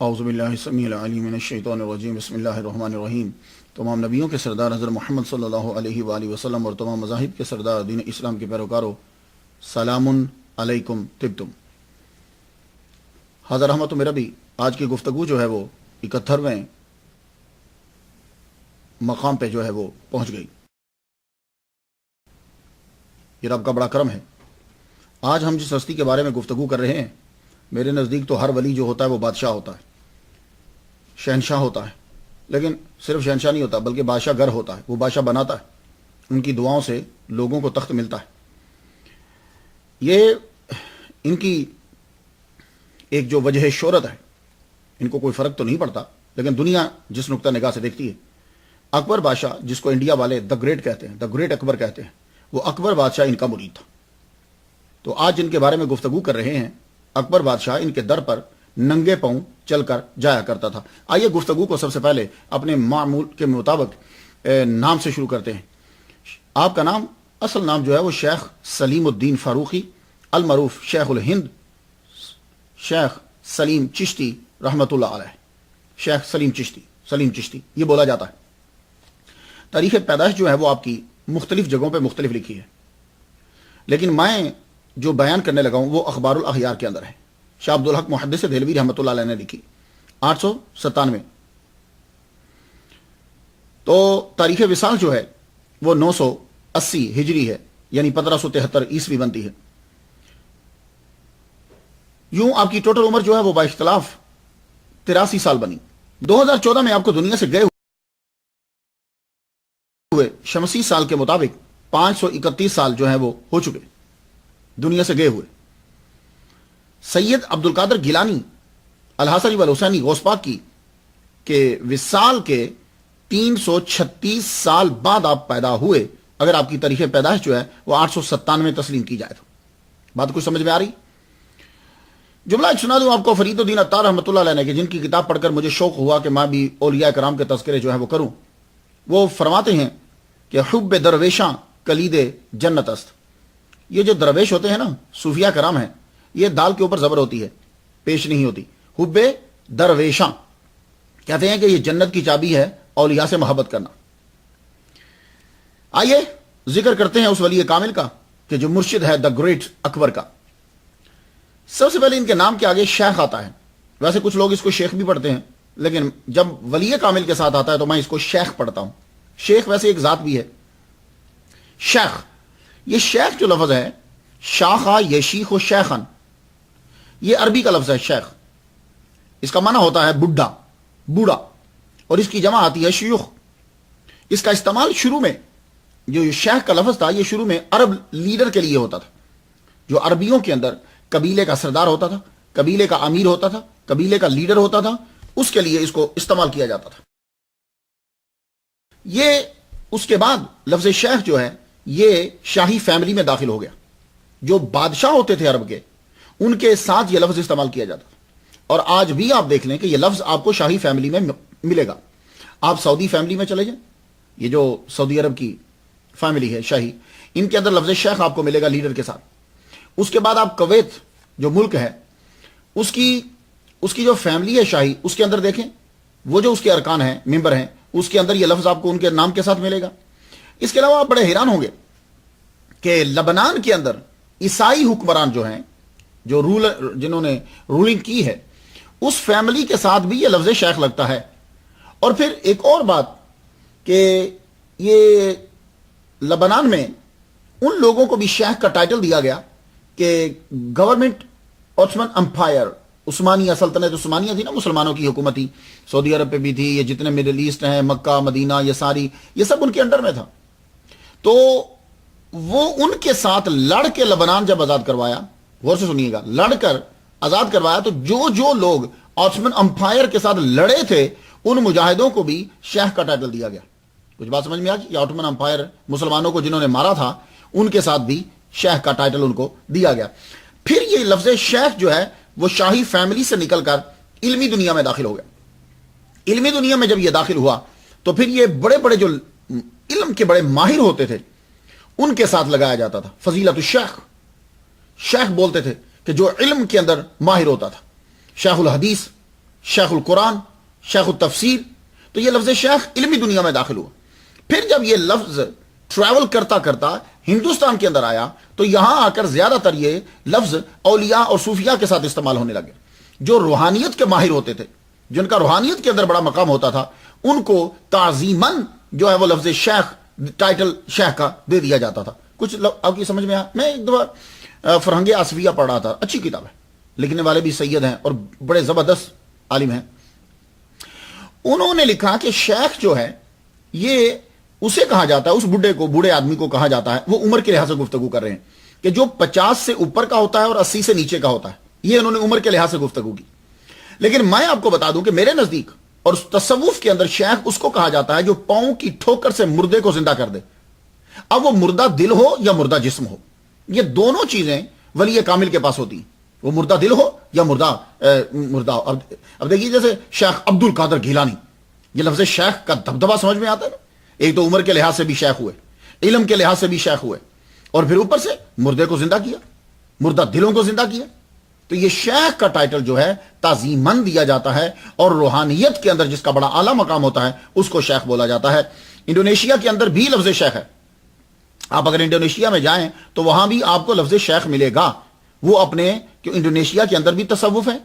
اعوذ باللہ السمیع العلیم من الشیطان الرجیم بسم اللہ الرحمن الرحیم۔ تمام نبیوں کے سردار حضرت محمد صلی اللہ علیہ وآلہ وسلم اور تمام مذاہب کے سردار دین اسلام کے پیروکاروں، سلام علیکم طبتم۔ حضرت رحمت میرا بھی آج کی گفتگو جو ہے وہ 71ویں مقام پہ جو ہے وہ پہنچ گئی۔ یہ رب کا بڑا کرم ہے۔ آج ہم جس ہستی کے بارے میں گفتگو کر رہے ہیں، میرے نزدیک تو ہر ولی جو ہوتا ہے وہ بادشاہ ہوتا ہے، شہنشاہ ہوتا ہے، لیکن صرف شہنشاہ نہیں ہوتا بلکہ بادشاہ گر ہوتا ہے۔ وہ بادشاہ بناتا ہے، ان کی دعاؤں سے لوگوں کو تخت ملتا ہے۔ یہ ان کی ایک جو وجہ شہرت ہے، ان کو کوئی فرق تو نہیں پڑتا، لیکن دنیا جس نقطہ نگاہ سے دیکھتی ہے، اکبر بادشاہ جس کو انڈیا والے دا گریٹ کہتے ہیں، دا گریٹ اکبر کہتے ہیں، وہ اکبر بادشاہ ان کا مرید تھا۔ تو آج جن کے بارے میں گفتگو کر رہے ہیں، اکبر بادشاہ ان کے در پر ننگے پاؤں چل کر جایا کرتا تھا۔ آئیے گفتگو کو سب سے پہلے اپنے معمول کے مطابق نام سے شروع کرتے ہیں۔ آپ کا نام، اصل نام جو ہے وہ شیخ سلیم الدین فاروقی المعروف شیخ الہند، شیخ سلیم چشتی رحمۃ اللہ علیہ، شیخ سلیم چشتی یہ بولا جاتا ہے۔ تاریخ پیدائش جو ہے وہ آپ کی مختلف جگہوں پہ مختلف لکھی ہے، لیکن میں جو بیان کرنے لگا ہوں وہ اخبار الاخیار کے اندر ہے۔ شاہ عبدالحق محدث دہلوی رحمۃ اللہ علیہ نے لکھی 897۔ تو تاریخ وصال جو ہے وہ 980 ہجری ہے، یعنی 1573 عیسوی بنتی ہے۔ یوں آپ کی ٹوٹل عمر جو ہے وہ با اختلاف 83 سال بنی۔ 2014 میں آپ کو دنیا سے گئے ہوئے شمسی سال کے مطابق 531 سال جو ہیں وہ ہو چکے دنیا سے گئے ہوئے۔ سید عبد القادر گیلانی الحسنی والحسینی غوث پاک کی کہ وصال کے 336 سال بعد آپ پیدا ہوئے، اگر آپ کی تاریخ پیدائش جو ہے وہ 897 تسلیم کی جائے تو بات کچھ سمجھ میں آ رہی؟ جملہ ایک سنا دوں آپ کو فرید الدین عطار رحمۃ اللہ علیہ نے، کہ جن کی کتاب پڑھ کر مجھے شوق ہوا کہ میں بھی اولیاء کرام کے تذکرے جو ہیں وہ کروں۔ وہ فرماتے ہیں کہ حب درویشاں کلید جنت است۔ یہ جو درویش ہوتے ہیں نا، صوفیاء کرام ہیں، یہ دال کے اوپر زبر ہوتی ہے، پیش نہیں ہوتی۔ حب درویشاں کہتے ہیں کہ یہ جنت کی چابی ہے، اولیاء سے محبت کرنا۔ آئیے ذکر کرتے ہیں اس ولی کامل کا کہ جو مرشد ہے دا گریٹ اکبر کا۔ سب سے پہلے ان کے نام کے آگے شیخ آتا ہے۔ ویسے کچھ لوگ اس کو شیخ بھی پڑھتے ہیں، لیکن جب ولی کامل کے ساتھ آتا ہے تو میں اس کو شیخ پڑھتا ہوں۔ شیخ ویسے ایک ذات بھی ہے۔ شیخ، یہ شیخ جو لفظ ہے، شاخا یشیخ و شیخن، یہ عربی کا لفظ ہے شیخ۔ اس کا معنی ہوتا ہے بڈھا، بوڑھا، اور اس کی جمع آتی ہے شیوخ۔ اس کا استعمال شروع میں، جو شیخ کا لفظ تھا، یہ شروع میں عرب لیڈر کے لیے ہوتا تھا۔ جو عربیوں کے اندر قبیلے کا سردار ہوتا تھا، قبیلے کا امیر ہوتا تھا، قبیلے کا لیڈر ہوتا تھا، اس کے لیے اس کو استعمال کیا جاتا تھا۔ یہ اس کے بعد لفظ شیخ جو ہے یہ شاہی فیملی میں داخل ہو گیا۔ جو بادشاہ ہوتے تھے عرب کے، ان کے ساتھ یہ لفظ استعمال کیا جاتا تھا۔ اور آج بھی آپ دیکھ لیں کہ یہ لفظ آپ کو شاہی فیملی میں ملے گا۔ آپ سعودی فیملی میں چلے جائیں، یہ جو سعودی عرب کی فیملی ہے شاہی، ان کے اندر لفظ شیخ آپ کو ملے گا لیڈر کے ساتھ۔ اس کے بعد آپ کویت جو ملک ہے، اس کی جو فیملی ہے شاہی، اس کے اندر دیکھیں، وہ جو اس کے ارکان ہیں، ممبر ہیں، اس کے اندر یہ لفظ آپ کو ان کے نام کے ساتھ ملے گا۔ اس کے علاوہ آپ بڑے حیران ہوں گے کہ لبنان کے اندر عیسائی حکمران جو ہیں، جو جنہوں نے رولنگ کی ہے، اس فیملی کے ساتھ بھی یہ لفظ شیخ لگتا ہے۔ اور پھر ایک اور بات کہ یہ لبنان میں ان لوگوں کو بھی شیخ کا ٹائٹل دیا گیا کہ گورنمنٹ عثمان امپائر، عثمانیہ سلطنت عثمانیہ تھی نا، مسلمانوں کی حکومت تھی، سعودی عرب پہ بھی تھی، یہ جتنے مڈل ایسٹ ہیں، مکہ مدینہ، یہ سب ان کے انڈر میں تھا۔ تو وہ ان کے ساتھ لڑ کے لبنان جب آزاد کروایا، غور سے سنیے گا، لڑ کر آزاد کروایا، تو جو لوگ عثمان امپائر کے ساتھ لڑے تھے، ان مجاہدوں کو بھی شیخ کا ٹائٹل دیا گیا۔ کچھ بات سمجھ میں آ گئی؟ عثمان امپائر مسلمانوں کو جنہوں نے مارا تھا، ان کے ساتھ بھی شیخ کا ٹائٹل ان کو دیا گیا۔ پھر یہ لفظ شیخ جو ہے وہ شاہی فیملی سے نکل کر علمی دنیا میں داخل ہو گیا۔ علمی دنیا میں جب یہ داخل ہوا تو پھر یہ بڑے بڑے جو علم کے بڑے ماہر ہوتے تھے، ان کے ساتھ لگایا جاتا تھا فضیلت الشیخ۔ شیخ بولتے تھے کہ جو علم کے اندر ماہر ہوتا تھا، شیخ الحدیث، شیخ القرآن، شیخ التفسیر. تو یہ لفظ شیخ علمی دنیا میں داخل ہوا. پھر جب یہ لفظ ٹریول کرتا کرتا ہندوستان کے اندر آیا تو یہاں آ کر زیادہ تر یہ لفظ اولیاء اور صوفیاء کے ساتھ استعمال ہونے لگے. جو روحانیت کے ماہر ہوتے تھے، جن کا روحانیت کے اندر بڑا مقام ہوتا تھا، ان کو تعظیماً جو ہے وہ لفظ شیخ، ٹائٹل شیخ کا دے دیا جاتا تھا. کچھ آپ کی سمجھ میں آیا؟ میں ایک دفعہ فرہنگ آصفیہ پڑھ رہا تھا، اچھی کتاب ہے، لکھنے والے بھی سید ہیں اور بڑے زبردست عالم ہیں. انہوں نے لکھا کہ شیخ جو ہے یہ اسے کہا جاتا ہے، اس بوڑھے آدمی کو کہا جاتا ہے، وہ عمر کے لحاظ سے گفتگو کر رہے ہیں، کہ جو 50 سے اوپر کا ہوتا ہے اور 80 سے نیچے کا ہوتا ہے. یہ انہوں نے عمر کے لحاظ سے گفتگو کی. لیکن میں آپ کو بتا دوں کہ میرے نزدیک اور تصوف کے اندر شیخ اس کو کہا جاتا ہے جو پاؤں کی ٹھوکر سے مردے کو زندہ کر دے. اب وہ مردہ دل ہو یا مردہ جسم ہو، یہ دونوں چیزیں ولی کامل کے پاس ہوتی ہیں. وہ مردہ دل ہو یا مردہ. اب دیکھیے جیسے شیخ عبد القادر گیلانی، یہ لفظ شیخ کا دبدبہ سمجھ میں آتا ہے نا. ایک تو عمر کے لحاظ سے بھی شیخ ہوئے، علم کے لحاظ سے بھی شیخ ہوئے، اور پھر اوپر سے مردے کو زندہ کیا، مردہ دلوں کو زندہ کیا. تو یہ شیخ کا ٹائٹل جو ہے تعظیماً دیا جاتا ہے، اور روحانیت کے اندر جس کا بڑا اعلیٰ مقام ہوتا ہے اس کو شیخ بولا جاتا ہے. انڈونیشیا کے اندر بھی لفظ شیخ ہے. آپ اگر انڈونیشیا میں جائیں تو وہاں بھی آپ کو لفظ شیخ ملے گا. وہ اپنے کہ انڈونیشیا کے اندر بھی تصوف ہے،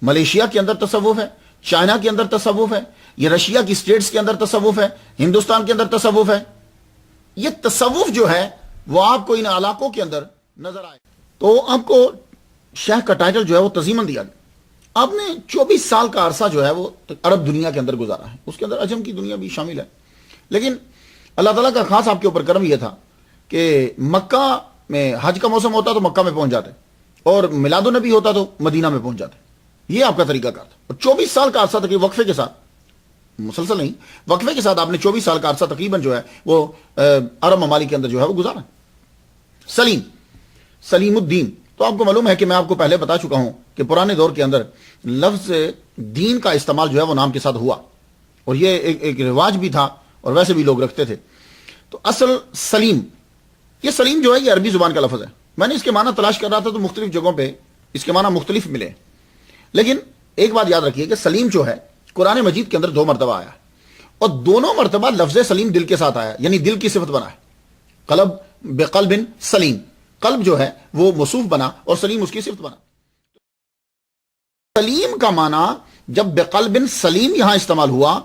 ملیشیا کے اندر تصوف ہے، چائنا کے اندر تصوف ہے، یہ رشیا کی سٹیٹس کے اندر تصوف ہے، ہندوستان کے اندر تصوف ہے. یہ تصوف جو ہے وہ آپ کو ان علاقوں کے اندر نظر آئے. تو آپ کو شیخ کا ٹائٹل جو ہے وہ تعظیماً دیا گیا. آپ نے 24 سال کا عرصہ جو ہے وہ عرب دنیا کے اندر گزارا ہے، اس کے اندر عجم کی دنیا بھی شامل ہے. لیکن اللہ تعالیٰ کا خاص آپ کے اوپر کرم یہ تھا کہ مکہ میں حج کا موسم ہوتا تو مکہ میں پہنچ جاتے، اور میلاد النبی ہوتا تو مدینہ میں پہنچ جاتے. یہ آپ کا طریقہ کار تھا. اور 24 سال کا عرصہ تقریباً وقفے کے ساتھ، مسلسل نہیں، وقفے کے ساتھ آپ نے 24 سال کا عرصہ تقریباً جو ہے وہ عرب ممالک کے اندر جو ہے وہ گزارا. سلیم الدین. تو آپ کو معلوم ہے کہ میں آپ کو پہلے بتا چکا ہوں کہ پرانے دور کے اندر لفظ دین کا استعمال جو ہے وہ نام کے ساتھ ہوا، اور یہ ایک رواج بھی تھا اور ویسے بھی لوگ رکھتے تھے. تو اصل سلیم، یہ سلیم جو ہے یہ عربی زبان کا لفظ ہے. میں نے اس کے معنی تلاش کر رہا تھا تو مختلف جگہوں پہ اس کے معنی مختلف ملے. لیکن ایک بات یاد رکھیے کہ سلیم جو ہے قرآن مجید کے اندر 2 مرتبہ آیا، اور دونوں مرتبہ لفظ سلیم دل کے ساتھ آیا، یعنی دل کی صفت بنا ہے. قلب بقلب سلیم، قلب جو ہے وہ موصوف بنا اور سلیم اس کی صفت بنا. سلیم کا معنی جب بقلب سلیم یہاں استعمال ہوا،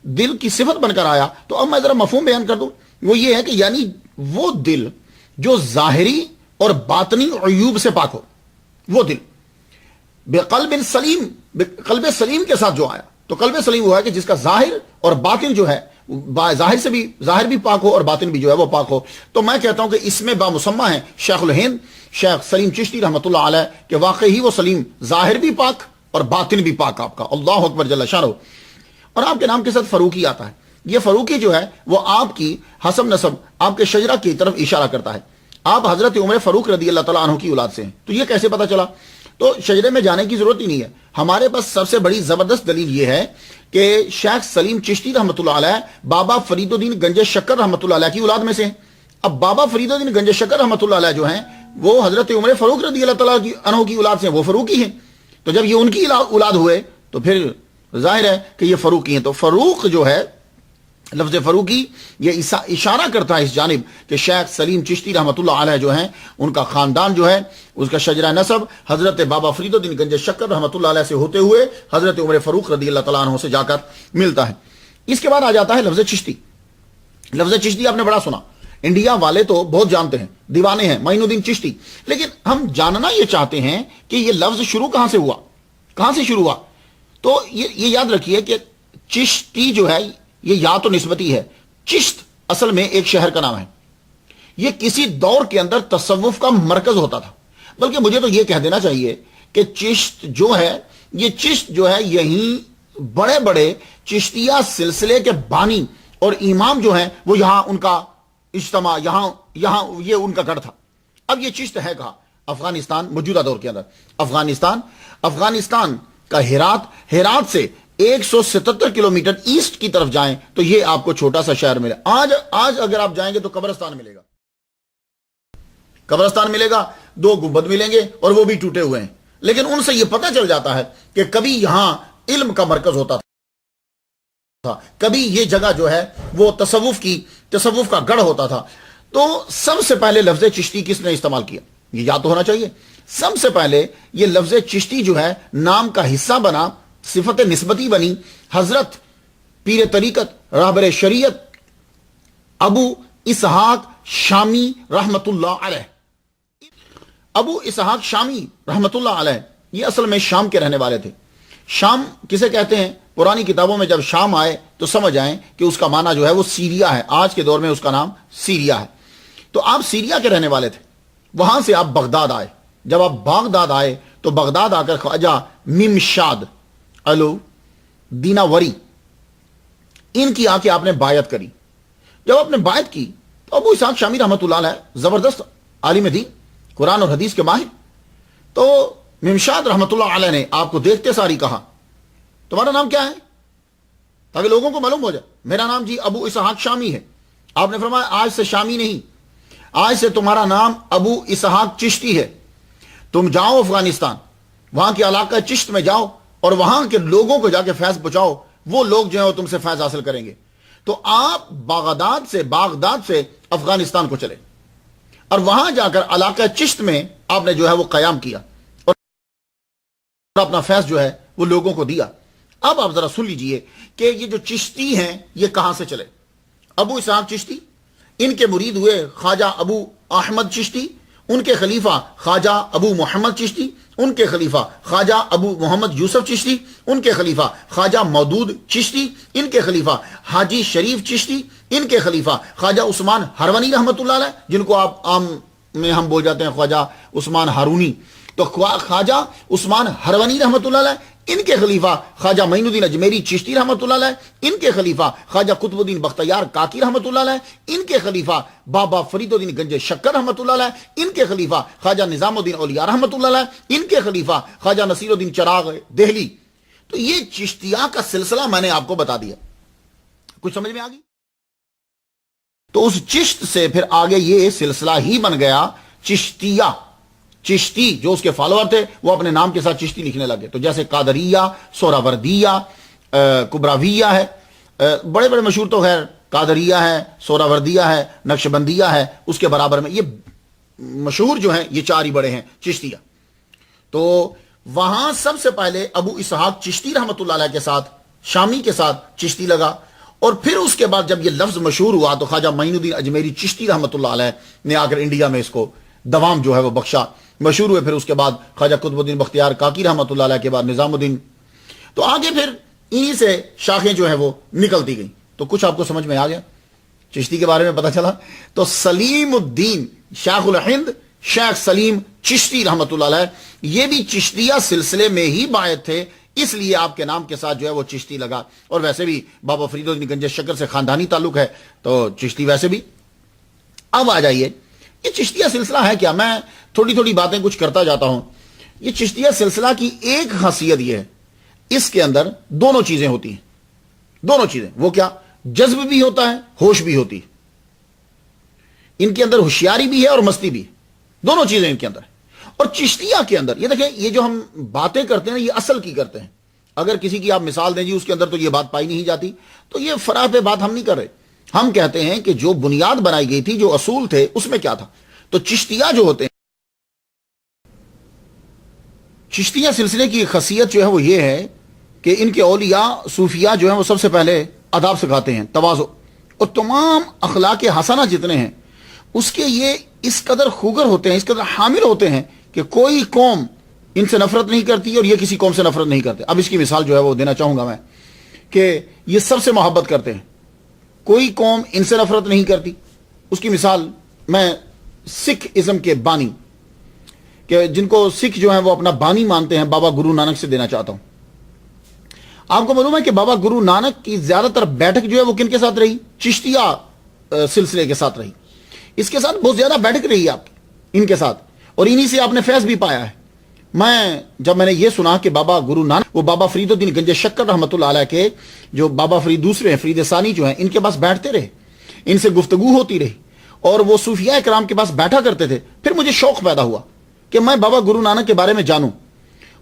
دل کی صفت بن کر آیا. تو اب میں ذرا مفہوم بیان کر دوں. وہ یہ ہے کہ یعنی وہ دل جو ظاہری اور باطنی عیوب سے پاک ہو، وہ دل. بقلب سلیم، قلب سلیم کے ساتھ جو آیا، تو قلب سلیم ہوا ہے کہ جس کا ظاہر اور باطن جو ہے، ظاہر بھی پاک ہو اور باطن بھی جو ہے وہ پاک ہو. تو میں کہتا ہوں کہ اس میں بامسمہ ہیں شیخ الہند شیخ سلیم چشتی رحمۃ اللہ علیہ، کہ واقعی وہ سلیم ظاہر بھی پاک اور باطن بھی پاک آپ کا. اللہ اکبر جل شانہ. اور آپ کے نام کے ساتھ فاروقی آتا ہے. یہ فاروقی جو ہے وہ آپ کی حسب نسب، آپ کے شجرہ کی طرف اشارہ کرتا ہے. آپ حضرت عمر فاروق رضی اللہ تعالیٰ عنہ کی اولاد سے ہیں. تو یہ کیسے پتا چلا؟ تو شجرے میں جانے کی ضرورت ہی نہیں ہے. ہمارے پاس سب سے بڑی زبردست دلیل یہ ہے کہ شیخ سلیم چشتی رحمۃ اللہ علیہ بابا فرید الدین گنج شکر رحمۃ اللہ علیہ کی اولاد میں سے ہیں. اب بابا فرید الدین گنج شکر رحمۃ اللہ علیہ جو ہیں وہ حضرت عمر فاروق رضی اللہ تعالیٰ عنہ کی اولاد سے ہیں، وہ فاروقی ہیں. تو جب یہ ان کی اولاد ہوئے تو پھر ظاہر ہے کہ یہ فاروقی ہیں. تو فاروق جو ہے، لفظ فاروقی یہ اشارہ کرتا ہے اس جانب کہ شیخ سلیم چشتی رحمۃ اللہ علیہ جو ہیں ان کا خاندان جو ہے، اس کا شجرہ نسب حضرت بابا فرید الدین گنج شکر رحمۃ اللہ علیہ سے ہوتے ہوئے حضرت عمر فاروق رضی اللہ تعالیٰ عنہ سے جا کر ملتا ہے. اس کے بعد آ جاتا ہے لفظ چشتی. لفظ چشتی آپ نے بڑا سنا، انڈیا والے تو بہت جانتے ہیں، دیوانے ہیں معین الدین چشتی. لیکن ہم جاننا یہ چاہتے ہیں کہ یہ لفظ شروع کہاں سے ہوا، کہاں سے شروع ہوا. تو یہ یاد رکھیے کہ چشتی جو ہے یہ یا تو نسبتی ہے. چشت اصل میں ایک شہر کا نام ہے. یہ کسی دور کے اندر تصوف کا مرکز ہوتا تھا. بلکہ مجھے تو یہ کہہ دینا چاہیے کہ چشت جو ہے، یہ چشت جو ہے یہیں بڑے بڑے چشتیہ سلسلے کے بانی اور امام جو ہیں وہ یہاں ان کا اجتماع، یہاں یہ ان کا گڑھ تھا. اب یہ چشت ہے کہاں؟ افغانستان. موجودہ دور کے اندر افغانستان کا ہرات سے 177 کلومیٹر ایسٹ کی طرف جائیں تو یہ آپ کو چھوٹا سا شہر ملے. آج اگر آپ جائیں گے تو قبرستان ملے گا، 2 گنبد ملیں گے اور وہ بھی ٹوٹے ہوئے ہیں. لیکن ان سے یہ پتہ چل جاتا ہے کہ کبھی یہاں علم کا مرکز ہوتا تھا، کبھی یہ جگہ جو ہے وہ تصوف کا گڑھ ہوتا تھا. تو سب سے پہلے لفظ چشتی کس نے استعمال کیا؟ یہ یاد تو ہونا چاہیے. سب سے پہلے یہ لفظ چشتی جو ہے نام کا حصہ بنا، صفت نسبتی بنی حضرت پیر طریقت راہبر شریعت ابو اسحاق شامی رحمت اللہ علیہ. ابو اسحاق شامی رحمت اللہ علیہ یہ اصل میں شام کے رہنے والے تھے. شام کسے کہتے ہیں؟ پرانی کتابوں میں جب شام آئے تو سمجھ آئیں کہ اس کا معنی جو ہے وہ سیریا ہے. آج کے دور میں اس کا نام سیریا ہے. تو آپ سیریا کے رہنے والے تھے، وہاں سے آپ بغداد آئے. جب آپ بغداد آئے تو بغداد آ کر خواجہ ممشاد الو دینا وری ان کی آ کے آپ نے بایعت کری. جب آپ نے بایعت کی تو ابو اسحاق شامی رحمت اللہ علیہ زبردست عالم دین، قرآن اور حدیث کے ماہر. تو ممشاد رحمت اللہ علیہ نے آپ کو دیکھتے ساری کہا تمہارا نام کیا ہے، تاکہ لوگوں کو معلوم ہو جائے. میرا نام جی ابو اسحاق شامی ہے. آپ نے فرمایا آج سے شامی نہیں، آج سے تمہارا نام ابو اسحاق چشتی ہے. تم جاؤ افغانستان، وہاں کے علاقہ چشت میں جاؤ اور وہاں کے لوگوں کو جا کے فیض پہنچاؤ. وہ لوگ جو ہیں وہ تم سے فیض حاصل کریں گے. تو آپ بغداد سے افغانستان کو چلے اور وہاں جا کر علاقہ چشت میں آپ نے جو ہے وہ قیام کیا اور اپنا فیض جو ہے وہ لوگوں کو دیا. اب آپ ذرا سن لیجئے کہ یہ جو چشتی ہیں یہ کہاں سے چلے. ابو اسحاق چشتی، ان کے مرید ہوئے خواجہ ابو احمد چشتی، ان کے خلیفہ خواجہ ابو محمد چشتی، ان کے خلیفہ خواجہ ابو محمد یوسف چشتی، ان کے خلیفہ خواجہ مودود چشتی، ان کے خلیفہ حاجی شریف چشتی، ان کے خلیفہ خواجہ عثمان ہرونی رحمت اللہ علیہ، جن کو آپ عام میں ہم بول جاتے ہیں خواجہ عثمان ہارونی. تو خواجہ عثمان ہرونی رحمت اللہ علیہ، ان کے خلیفہ خواجہ معین الدین اجمیری چشتی رحمت اللہ علیہ، ان کے خلیفہ خواجہ قطب الدین بختیار کاکی رحمت اللہ علیہ، ان کے خلیفہ بابا فرید الدین گنج شکر رحمت اللہ علیہ، ان کے خلیفہ خواجہ نظام الدین اولیاء رحمت اللہ علیہ، ان کے خلیفہ خواجہ نصیر الدین چراغ دہلی. تو یہ چشتیہ کا سلسلہ میں نے آپ کو بتا دیا. کچھ سمجھ میں آ گئی؟ تو اس چشت سے پھر آگے یہ سلسلہ ہی بن گیا چشتیہ. چشتی جو اس کے فالوور تھے وہ اپنے نام کے ساتھ چشتی لکھنے لگے. تو جیسے قادریہ، سوراوردیہ، کبراویہ ہے، بڑے بڑے مشہور تو خیر قادریہ ہے، سوراوردیہ ہے، نقشبندیہ ہے، اس کے برابر میں یہ مشہور جو ہیں یہ چار ہی بڑے ہیں چشتیہ. تو وہاں سب سے پہلے ابو اسحاق چشتی رحمت اللہ علیہ کے ساتھ شامی کے ساتھ چشتی لگا. اور پھر اس کے بعد جب یہ لفظ مشہور ہوا تو خواجہ معین الدین اجمیری چشتی رحمت اللہ علیہ نے آ کر انڈیا میں اس کو دوام جو ہے وہ بخشا، مشہور ہوئے. پھر اس کے بعد خواجہ قطب الدین بختیار کاکی رحمت اللہ علیہ کے بعد نظام الدین. تو آگے پھر انہی سے شاخیں جو ہیں وہ نکلتی گئیں. تو کچھ آپ کو سمجھ میں آ گیا چشتی کے بارے میں پتہ چلا. تو سلیم الدین شیخ الہند شیخ سلیم چشتی رحمت اللہ علیہ یہ بھی چشتیہ سلسلے میں ہی بایعت تھے، اس لیے آپ کے نام کے ساتھ جو ہے وہ چشتی لگا. اور ویسے بھی بابا فرید الدین گنج شکر سے خاندانی تعلق ہے تو چشتی ویسے بھی. اب آ جائیے یہ چشتیہ سلسلہ ہے کیا. میں تھوڑی تھوڑی باتیں کچھ کرتا جاتا ہوں. یہ چشتیہ سلسلہ کی ایک خاصیت یہ ہے اس کے اندر دونوں چیزیں ہوتی ہیں. دونوں چیزیں وہ کیا؟ جذب بھی ہوتا ہے، ہوش بھی ہوتی ہے. ان کے اندر ہوشیاری بھی ہے اور مستی بھی ہے، دونوں چیزیں ان کے اندر. اور چشتیہ کے اندر یہ دیکھیں یہ جو ہم باتیں کرتے ہیں یہ اصل کی کرتے ہیں. اگر کسی کی آپ مثال دیں جی اس کے اندر تو یہ بات پائی نہیں جاتی، تو یہ فرع پہ بات ہم نہیں کر رہے. ہم کہتے ہیں کہ جو بنیاد بنائی گئی تھی، جو اصول تھے، اس میں کیا تھا. تو چشتیہ جو ہوتے ہیں، چشتیہ سلسلے کی خاصیت جو ہے وہ یہ ہے کہ ان کے اولیاء صوفیاء جو ہیں وہ سب سے پہلے آداب سکھاتے ہیں، تواضع اور تمام اخلاق حسنہ جتنے ہیں اس کے یہ اس قدر خوگر ہوتے ہیں، اس قدر حامل ہوتے ہیں کہ کوئی قوم ان سے نفرت نہیں کرتی اور یہ کسی قوم سے نفرت نہیں کرتے. اب اس کی مثال جو ہے وہ دینا چاہوں گا میں کہ یہ سب سے محبت کرتے ہیں، کوئی قوم ان سے نفرت نہیں کرتی. اس کی مثال میں سکھ ازم کے بانی کہ جن کو سکھ جو ہیں وہ اپنا بانی مانتے ہیں بابا گرو نانک سے دینا چاہتا ہوں. آپ کو معلوم ہے کہ بابا گرو نانک کی زیادہ تر بیٹھک جو ہے وہ کن کے ساتھ رہی؟ چشتیہ سلسلے کے ساتھ رہی. اس کے ساتھ بہت زیادہ بیٹھک رہی ہے آپ کی ان کے ساتھ، اور انہی سے آپ نے فیض بھی پایا ہے. جب میں نے یہ سنا کہ بابا گرو نانک وہ بابا فرید الدین گنج شکر رحمت اللہ علیہ کے جو بابا فرید دوسرے ہیں، فرید ثانی جو ہیں، ان کے پاس بیٹھتے رہے، ان سے گفتگو ہوتی رہی اور وہ صوفیاء کرام کے پاس بیٹھا کرتے تھے. پھر مجھے شوق پیدا ہوا کہ میں بابا گرو نانک کے بارے میں جانوں.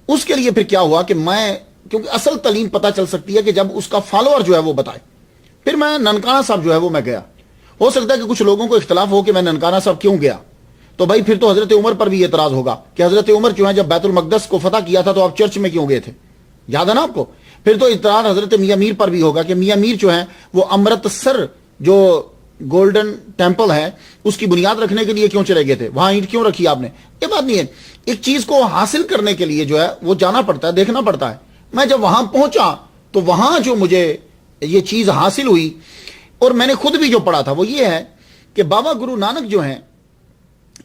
اس کے لیے پھر کیا ہوا کہ میں کیونکہ اصل تعلیم پتہ چل سکتی ہے کہ جب اس کا فالوور جو ہے وہ بتائے. پھر میں ننکانہ صاحب جو ہے وہ میں گیا. ہو سکتا ہے کہ کچھ لوگوں کو اختلاف ہو کہ میں ننکانہ صاحب کیوں گیا, تو بھائی پھر تو حضرت عمر پر بھی اعتراض ہوگا کہ حضرت عمر جو ہے جب بیت المقدس کو فتح کیا تھا تو آپ چرچ میں کیوں گئے تھے, یاد ہے نا آپ کو. پھر تو اعتراض حضرت میاں میر پر بھی ہوگا کہ میاں میر جو ہے وہ امرتسر جو گولڈن ٹیمپل ہے اس کی بنیاد رکھنے کے لیے کیوں چلے گئے تھے, وہاں اینٹ کیوں رکھی آپ نے. یہ بات نہیں ہے, ایک چیز کو حاصل کرنے کے لیے جو ہے وہ جانا پڑتا ہے, دیکھنا پڑتا ہے. میں جب وہاں پہنچا تو وہاں جو مجھے یہ چیز حاصل ہوئی اور میں نے خود بھی جو پڑھا تھا وہ یہ ہے کہ بابا گرو نانک جو ہیں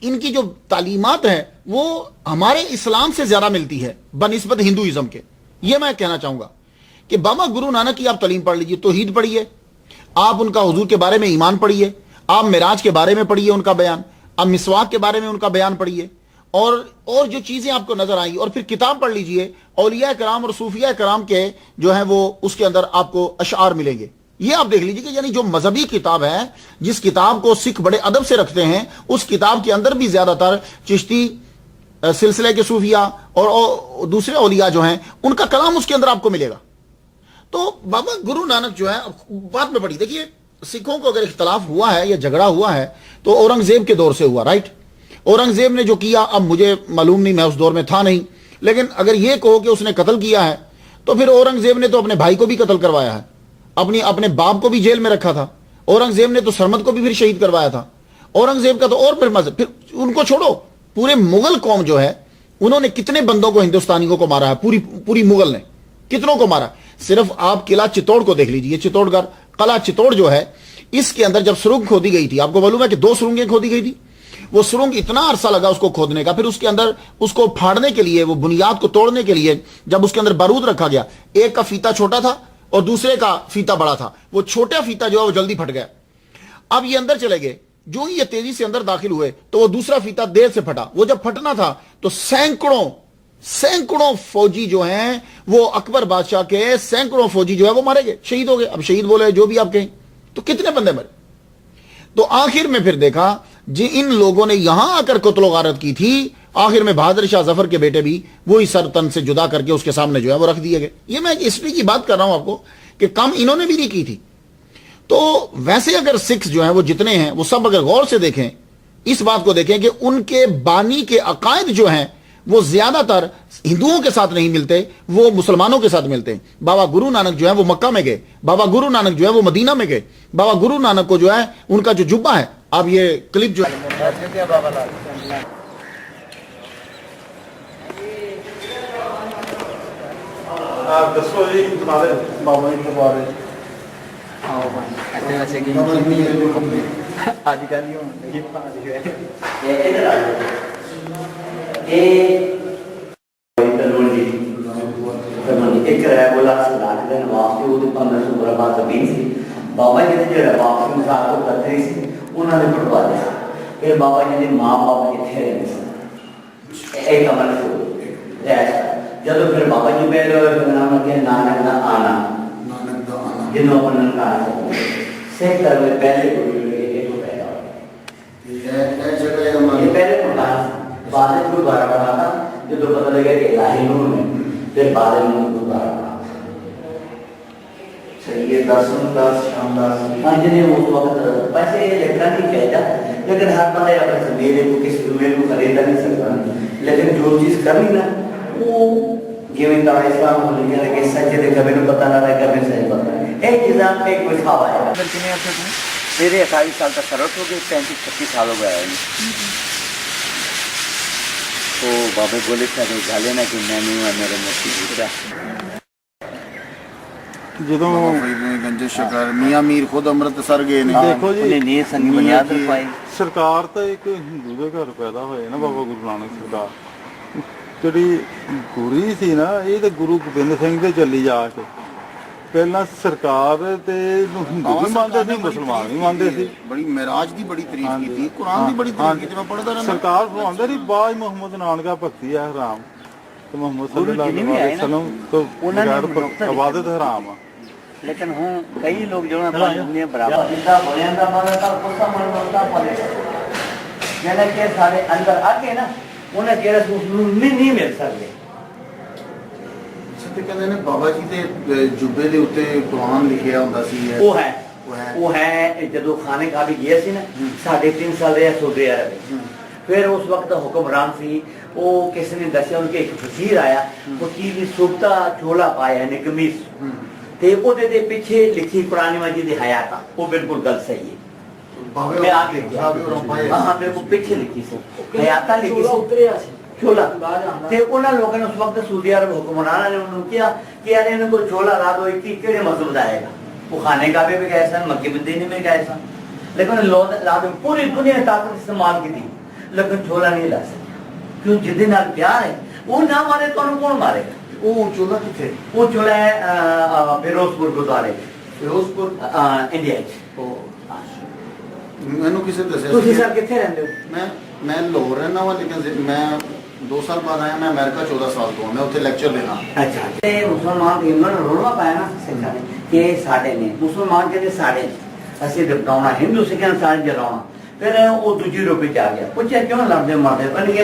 ان کی جو تعلیمات ہیں وہ ہمارے اسلام سے زیادہ ملتی ہے بنسبت ہندوازم کے. یہ میں کہنا چاہوں گا کہ بابا گرو نانک کی آپ تعلیم پڑھ لیجئے, توحید پڑھیے, آپ ان کا حضور کے بارے میں ایمان پڑھیے, آپ معراج کے بارے میں پڑھیے ان کا بیان, آپ مسواک کے بارے میں ان کا بیان پڑھیے, اور جو چیزیں آپ کو نظر آئیں, اور پھر کتاب پڑھ لیجئے اولیاء کرام اور صوفیاء کرام کے جو ہیں وہ اس کے اندر آپ کو اشعار ملیں گے. یہ آپ دیکھ لیجئے کہ یعنی جو مذہبی کتاب ہے, جس کتاب کو سکھ بڑے ادب سے رکھتے ہیں, اس کتاب کے اندر بھی زیادہ تر چشتی سلسلے کے صوفیاء اور دوسرے اولیاء جو ہیں ان کا کلام اس کے اندر آپ کو ملے گا. تو بابا گرو نانک جو ہے, بات میں پڑھی, دیکھیے سکھوں کو اگر اختلاف ہوا ہے یا جھگڑا ہوا ہے تو اورنگزیب کے دور سے ہوا, رائٹ. اورنگزیب نے جو کیا اب مجھے معلوم نہیں, میں اس دور میں تھا نہیں, لیکن اگر یہ کہو کہ اس نے قتل کیا ہے تو پھر اورنگزیب نے تو اپنے بھائی کو بھی قتل کروایا ہے, اپنے باپ کو بھی جیل میں رکھا تھا. اورنگزیب نے تو سرمد کو بھی پھر شہید کروایا تھا. اورنگزیب کا تو اور پھر مذہب, پھر ان کو چھوڑو, پورے مغل قوم جو ہے انہوں نے کتنے بندوں کو, ہندوستانیوں کو مارا ہے, پوری مغل نے کتنوں کو مارا. صرف آپ قلعہ چتوڑ کو دیکھ لیجیے, چتوڑ گڑھ قلعہ چتوڑ جو ہے اس کے اندر جب سرنگ کھودی گئی تھی, آپ کو معلوم ہے کہ 2 سرنگیں کھودی گئی تھی. وہ سرنگ اتنا عرصہ لگا اس کو کھودنے کا, پھر اس کے اندر اس کو پھاڑنے کے لیے, وہ بنیاد کو توڑنے کے لیے جب اس کے اندر بارود رکھا گیا, ایک کا فیتا چھوٹا تھا اور دوسرے کا فیتا بڑا تھا, وہ چھوٹا فیتا جو ہے وہ جلدی پھٹ گیا. اب یہ اندر چلے گئے, جو ہی یہ تیزی سے اندر داخل ہوئے تو وہ دوسرا فیتا دیر سے پھٹا. وہ جب پھٹنا تھا تو سینکڑوں فوجی جو ہیں وہ اکبر بادشاہ کے سینکڑوں فوجی جو ہے وہ مارے گئے, شہید ہو گئے. اب شہید بولے جو بھی آپ کہیں, تو کتنے بندے مرے. تو آخر میں پھر دیکھا جی ان لوگوں نے یہاں آ کر قتل و غارت کی تھی, آخر میں بہادر شاہ ظفر کے بیٹے بھی وہی سر تن سے جدا کر کے اس کے سامنے جو ہے وہ رکھ دیے گئے. یہ میں ہسٹری کی بات کر رہا ہوں آپ کو کہ کم انہوں نے بھی نہیں کی تھی. تو ویسے اگر سکھ جو ہیں وہ جتنے ہیں وہ سب اگر غور سے دیکھیں, اس بات کو دیکھیں کہ ان کے بانی کے عقائد جو ہیں وہ زیادہ تر ہندوؤں کے ساتھ نہیں ملتے, وہ مسلمانوں کے ساتھ ملتے ہیں. بابا گرو نانک جو ہے وہ مکہ میں گئے, بابا گرو نانک جو ہے وہ مدینہ میں گئے. بابا گرو نانک کو جو ہے ان کا جو جبہ ہے, اب یہ کلپ جو بابا جی نے جو واپسی مساق کو کرتے سی انہوں نے پڑھوا دیا. پھر بابا جی نے ماں باپ اتنے رہتے سن, ایک کمرے سے جب پھر بابا جی پہلے ہوئے نام رکھے نانک دا آنا, جنہوں کو ننکانہ سکھ دھرم میں پہلے یہ پیدا ہوئے. یہ پہلے پڑھانا بعد میں گرودوارا بنا تھا, جب پتہ لگا کہ الہی نور میں, پھر بعد میں گرودوارا بنا. یہ دسم دس شام دس جنہیں اس وقت پیسے لکھنا نہیں چاہیے, لیکن ہر بندے اپنے میرے کو کسی میرے کو خریدا نہیں سکتا, لیکن جو چیز کرنی نا وہ جیویں طرح اسلام ہو لیا ہے کہ سچے دے کبھی نہ پتہ نہ رہے کبھی صحیح پتہ ہے. ایک نظام پہ کوئی خواب آیا کتنے عرصے میں میرے 28 سال تک سروت ہو گئی, 35-36 سال ہو گیا ہے. تو بابے بولے تھے جھالے نا کہ میں نہیں ہوں, میرے مفتی پوچھا جدوں گنج شکر میاں میر خود امرتسر گئے نے. دیکھو جی نہیں سنگ بنیاد رکھوائی ਸਰਕਾਰ ਤਾਂ ਇੱਕ ਹਿੰਦੂ ਦੇ ਘਰ ਪੈਦਾ ਹੋਏ ਨਾ ਬਾਬਾ ਗੁਰੂ ਨਾਨਕ ਸਰਕਾਰ, ਜਿਹੜੀ ਗੁਰੀ ਸੀ ਨਾ ਇਹ ਤੇ ਗੁਰੂ ਗੋਬਿੰਦ ਸਿੰਘ ਦੇ ਚੱਲੀ ਜਾ ਕੇ. ਪਹਿਲਾਂ ਸਰਕਾਰ ਤੇ ਹਿੰਦੂ ਵੀ ਮੰਨਦੇ ਸੀ, ਮੁਸਲਮਾਨ ਵੀ ਮੰਨਦੇ ਸੀ. ਬੜੀ ਮਿਰਾਜ ਦੀ ਬੜੀ ਤਾਰੀਫ ਕੀਤੀ, ਕੁਰਾਨ ਦੀ ਬੜੀ ਤਾਰੀਫ ਕੀਤੀ, ਮੈਂ ਪੜ੍ਹਦਾ ਰਹਿੰਦਾ. ਸਰਕਾਰ ਫਰਮਾਉਂਦੇ ਸੀ ਬਾਜ ਮੁਹੰਮਦ ਨਾਨਕਾ ਭਗਤੀ ਹੈ ਹਰਾਮ, ਤੇ ਮੁਹੰਮਦ ਸੱਲੱਲਾਹੁ ਅਲੈਹਿ ਵਸੱਲਮ ਤੋਂ ਬਗੈਰ ਇਬਾਦਤ ਹਰਾਮ ਆ. لیکن ہوں کئی لوگ جو ہیں دنیا برابر زندہ بولیں دا مانا تا کوسا منتا پڑے یعنی کہ سارے اندر آ کے نا انہیں کہہ رہے نہیں مل سکتے. ਤੇ ਕਹਿੰਦੇ ਨੇ ਬਾਬਾ ਜੀ ਦੇ ਜੁੱਬੇ ਦੇ ਉੱਤੇ ਕੁਰਾਨ ਲਿਖਿਆ ਹੁੰਦਾ ਸੀ ਉਹ ਹੈ ਜਦੋਂ ਖਾਨੇ ਕਾਬੀ ਗਿਆ ਸੀ ਨਾ 3.5 ਸਾਲ ਰਿਹਾ ਸਾਊਦੀ ਅਰਬ ਵਿੱਚ ਫਿਰ ਉਸ ਵਕਤ ਹੁਕਮਰਾਨ ਸੀ ਉਹ ਕਿਸੇ ਨੇ ਦੱਸਿਆ ਉਹਨੂੰ ਕਿ ਇੱਕ ਵਜ਼ੀਰ ਆਇਆ ਫਕੀਰ ਦੀ ਸੁਬਤਾ ਚੋਲਾ ਪਾਇਆ ਨੇ ਕਮੀਜ਼ ਤੇ ਉਹਦੇ ਦੇ ਪਿੱਛੇ ਲਿਖੀ ਕੁਰਾਨ ਮਜੀਦ ਦੀ ਹਯਾਤ ਉਹ ਬਿਲਕੁਲ ਗਲਤ ਸਹੀ ਹੈ ਮੈਂ ਆ ਗਿਆ ਹਾਂ ਮੇਰੇ ਕੋ ਪਿੱਛੇ ਲਿਖੀ ਸੀ ਹਯਾਤ ਲਿਖੀ ਸੀ ਉਤਰਿਆ ਸੀ ਚੋਲਾ ਤੇ ਉਹਨਾਂ ਲੋਕਾਂ ਨੇ ਉਸ ਵਕਤ ਸਾਊਦੀ ਅਰਬ ਹੁਕਮਰਾਨਾਂ ਨੇ ਉਹਨੂੰ ਕਿਹਾ ਕਿ ਯਾਰ ਇਹਨਾਂ ਕੋਲ ਚੋਲਾ ਲਾ ਦੋ ਕਿ ਕਿਹੜੇ ਮਜ਼ਹਬ ਦਾ ਆਏਗਾ وہ خانے کعبے میں گئے سن مکے مدینے میں گئے سن لیکن لوگ پوری دنیا نے طاقت استعمال کی تھی لیکن جھولا نہیں لا سکے کیوں جدے نال پیار ہے وہ نہ مارے تو انہوں کون مارے گا وہ چولہا کتنے وہ چولہا ہے فیروزپور گردوارے فیروزپور انڈیا مینوں کسی نے دسیا تسی سر کتنے رہندے ہو میں لاہور رہنا ہوں لیکن میں 2 سال بعد آیا میں امریکہ 14 سال تو ہوں میں اتنے لیکچر دینا اچھا تے مسلمان انہوں نے رولوا پایا نا سکھا نے کہ ساڈے نے مسلمان کہتے ساڈے اسی دباؤنا ہندو سکھاں سارے جلاؤنا پھر وہ دوجی روپے چ آ گیا پوچھا کیوں لڑتے مرتے پہلے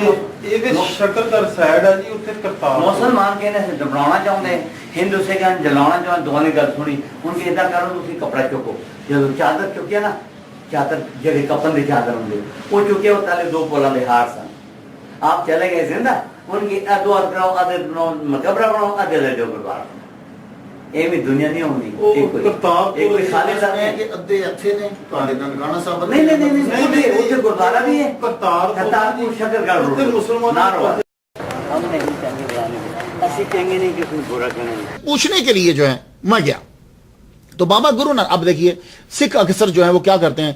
کہ شکل در سائڈ ہے جی اتنے کرتار مسلمان کہنے سے دباؤنا چاہتے ہندو سکھاں جلاؤنا چاہتے دونوں نے گل سنی ان کے ادا کرو تھی کپڑا چکو جب چادر چکیا نا چادر جڑے کپن کی چادر ہوں وہ چکے وہ تالے 2 پولاں دے ہار سن آپ چلے گئے زندہ ان کی دعا کراؤ آدھے بناؤ مقبرہ بناؤ آدھے لے جاؤ گردوارہ یہ بھی دنیا نہیں ہوندی ایک کوئی خالص ہے کہ ادھے اچھے نے تواڈے ننکانہ صاحب نہیں ادھر گردوارہ بھی ہے کرتارپور شکر گڑھ روڈ نہ رو ہم نہیں چاہیے بیانے میں ایسی کہیں گے نہیں کہ اس میں برا کہنا نہیں پوچھنے کے لیے جو ہے میں گیا تو بابا گرو نانک اب دیکھیے سکھ اکثر جو ہے وہ کیا کرتے ہیں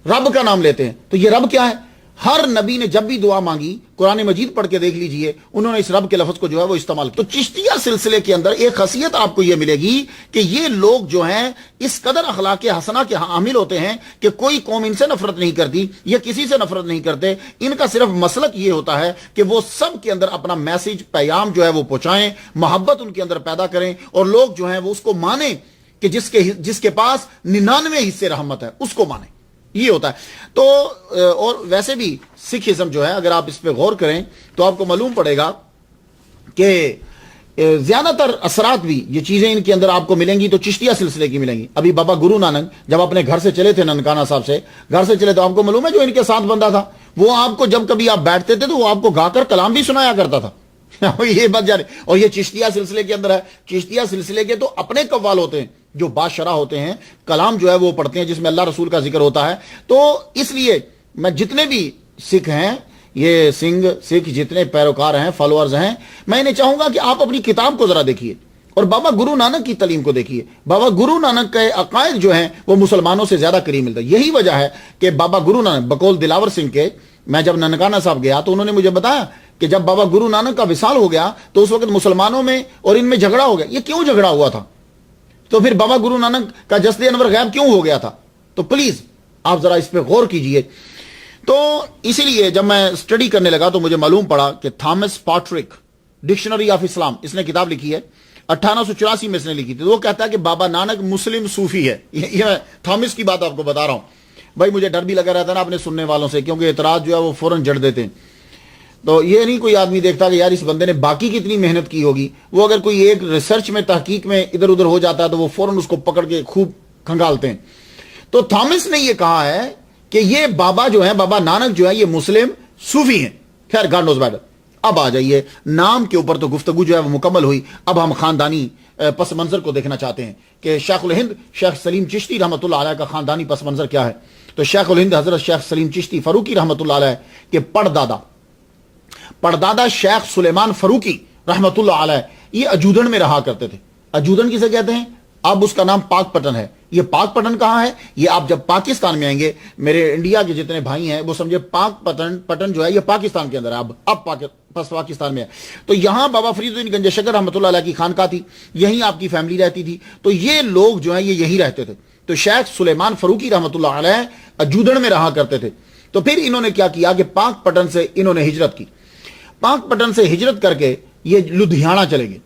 رب کا نام لیتے ہیں تو یہ رب کیا ہے ہر نبی نے جب بھی دعا مانگی قرآن مجید پڑھ کے دیکھ لیجئے انہوں نے اس رب کے لفظ کو جو ہے وہ استعمال تو چشتیہ سلسلے کے اندر ایک خاصیت آپ کو یہ ملے گی کہ یہ لوگ جو ہیں اس قدر اخلاق حسنہ کے حامل ہوتے ہیں کہ کوئی قوم ان سے نفرت نہیں کرتی یا کسی سے نفرت نہیں کرتے ان کا صرف مسلک یہ ہوتا ہے کہ وہ سب کے اندر اپنا میسج پیام جو ہے وہ پہنچائیں محبت ان کے اندر پیدا کریں اور لوگ جو ہیں وہ اس کو مانیں کہ جس کے پاس 99 حصے رحمت ہے اس کو مانیں یہ ہوتا ہے تو اور ویسے بھی سکھ ازم جو ہے اگر آپ اس پہ غور کریں تو آپ کو معلوم پڑے گا کہ زیادہ تر اثرات بھی یہ چیزیں ان کے اندر آپ کو ملیں گی تو چشتیہ سلسلے کی ملیں گی ابھی بابا گرو نانک جب اپنے گھر سے چلے تھے ننکانہ صاحب سے گھر سے چلے تو آپ کو معلوم ہے جو ان کے ساتھ بندہ تھا وہ آپ کو جب کبھی آپ بیٹھتے تھے تو وہ آپ کو گا کر کلام بھی سنایا کرتا تھا یہ بات جانے اور یہ چشتیہ سلسلے کے اندر ہے چشتیہ سلسلے کے تو اپنے قوال ہوتے ہیں جو بادشاہ ہوتے ہیں کلام جو ہے وہ پڑھتے ہیں جس میں اللہ رسول کا ذکر ہوتا ہے تو اس لیے میں جتنے بھی سکھ ہیں یہ سکھ جتنے پیروکار ہیں فالوورز ہیں میں انہیں چاہوں گا کہ آپ اپنی کتاب کو ذرا دیکھیے اور بابا گرو نانک کی تعلیم کو دیکھیے بابا گرو نانک کے عقائد جو ہیں وہ مسلمانوں سے زیادہ قریب ملتا ہے یہی وجہ ہے کہ بابا گرو نانک بقول دلاور سنگھ کے میں جب ننکانہ صاحب گیا تو انہوں نے مجھے بتایا کہ جب بابا گرو نانک کا وصال ہو گیا تو اس وقت مسلمانوں میں اور ان میں جھگڑا ہو گیا یہ کیوں جھگڑا ہوا تھا تو پھر بابا گرو نانک کا جسد انور غائب کیوں ہو گیا تھا تو پلیز آپ ذرا اس پہ غور کیجئے تو اسی لیے جب میں سٹڈی کرنے لگا تو مجھے معلوم پڑا کہ تھامس پاٹرک ڈکشنری آف اسلام اس نے کتاب لکھی ہے 1884 میں اس نے لکھی تھی وہ کہتا ہے کہ بابا نانک مسلم صوفی ہے یہ میں تھامس کی بات آپ کو بتا رہا ہوں بھائی مجھے ڈر بھی لگا رہتا ہے نا اپنے سننے والوں سے کیونکہ اعتراض جو ہے وہ فوراً جڑ دیتے ہیں تو یہ نہیں کوئی آدمی دیکھتا کہ یار اس بندے نے باقی کتنی محنت کی ہوگی وہ اگر کوئی ایک ریسرچ میں تحقیق میں ادھر ادھر ہو جاتا ہے تو وہ فوراً اس کو پکڑ کے خوب کھنگالتے ہیں تو تھامس نے یہ کہا ہے کہ یہ بابا جو ہے بابا نانک جو ہے یہ مسلم صوفی ہیں خیر گاڈ نوز بیٹر اب آ جائیے نام کے اوپر تو گفتگو جو ہے وہ مکمل ہوئی اب ہم خاندانی پس منظر کو دیکھنا چاہتے ہیں کہ شیخ الہند شیخ سلیم چشتی رحمۃ اللہ علیہ کا خاندانی پس منظر کیا ہے تو شیخ الہند حضرت شیخ سلیم چشتی فاروقی رحمۃ اللہ علیہ کے پردادا شیخ سلیمان فاروقی رحمۃ اللہ علیہ یہ اجودن میں رہا کرتے تھے اجودن کسے کہتے ہیں اب اس کا نام پاک پٹن ہے یہ پاک پٹن کہاں ہے یہ آپ جب پاکستان میں آئیں گے میرے انڈیا کے جتنے بھائی ہیں وہ سمجھے پاک پٹن جو ہے یہ پاکستان کے اندر ہے اب پاکستان میں ہے تو یہاں بابا فرید الدین گنج شکر رحمۃ اللہ علیہ کی خانقاہ تھی یہیں آپ کی فیملی رہتی تھی تو یہ لوگ جو ہیں یہ یہی رہتے تھے تو شیخ سلیمان فاروقی رحمۃ اللہ علیہ اجودن میں رہا کرتے تھے تو پھر انہوں نے کیا کیا کہ پاک پٹن سے انہوں نے ہجرت کی پاک پٹن سے ہجرت کر کے یہ لدھیانہ چلے گئے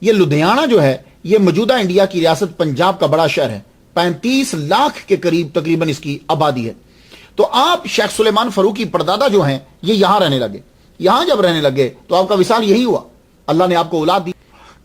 یہ لدھیانہ جو ہے یہ موجودہ انڈیا کی ریاست پنجاب کا بڑا شہر ہے 35 لاکھ کے قریب تقریباً اس کی آبادی ہے تو آپ شیخ سلیمان فاروقی پردادا جو ہیں یہ یہاں رہنے لگے یہاں جب رہنے لگے تو آپ کا وصال یہی ہوا اللہ نے آپ کو اولاد دی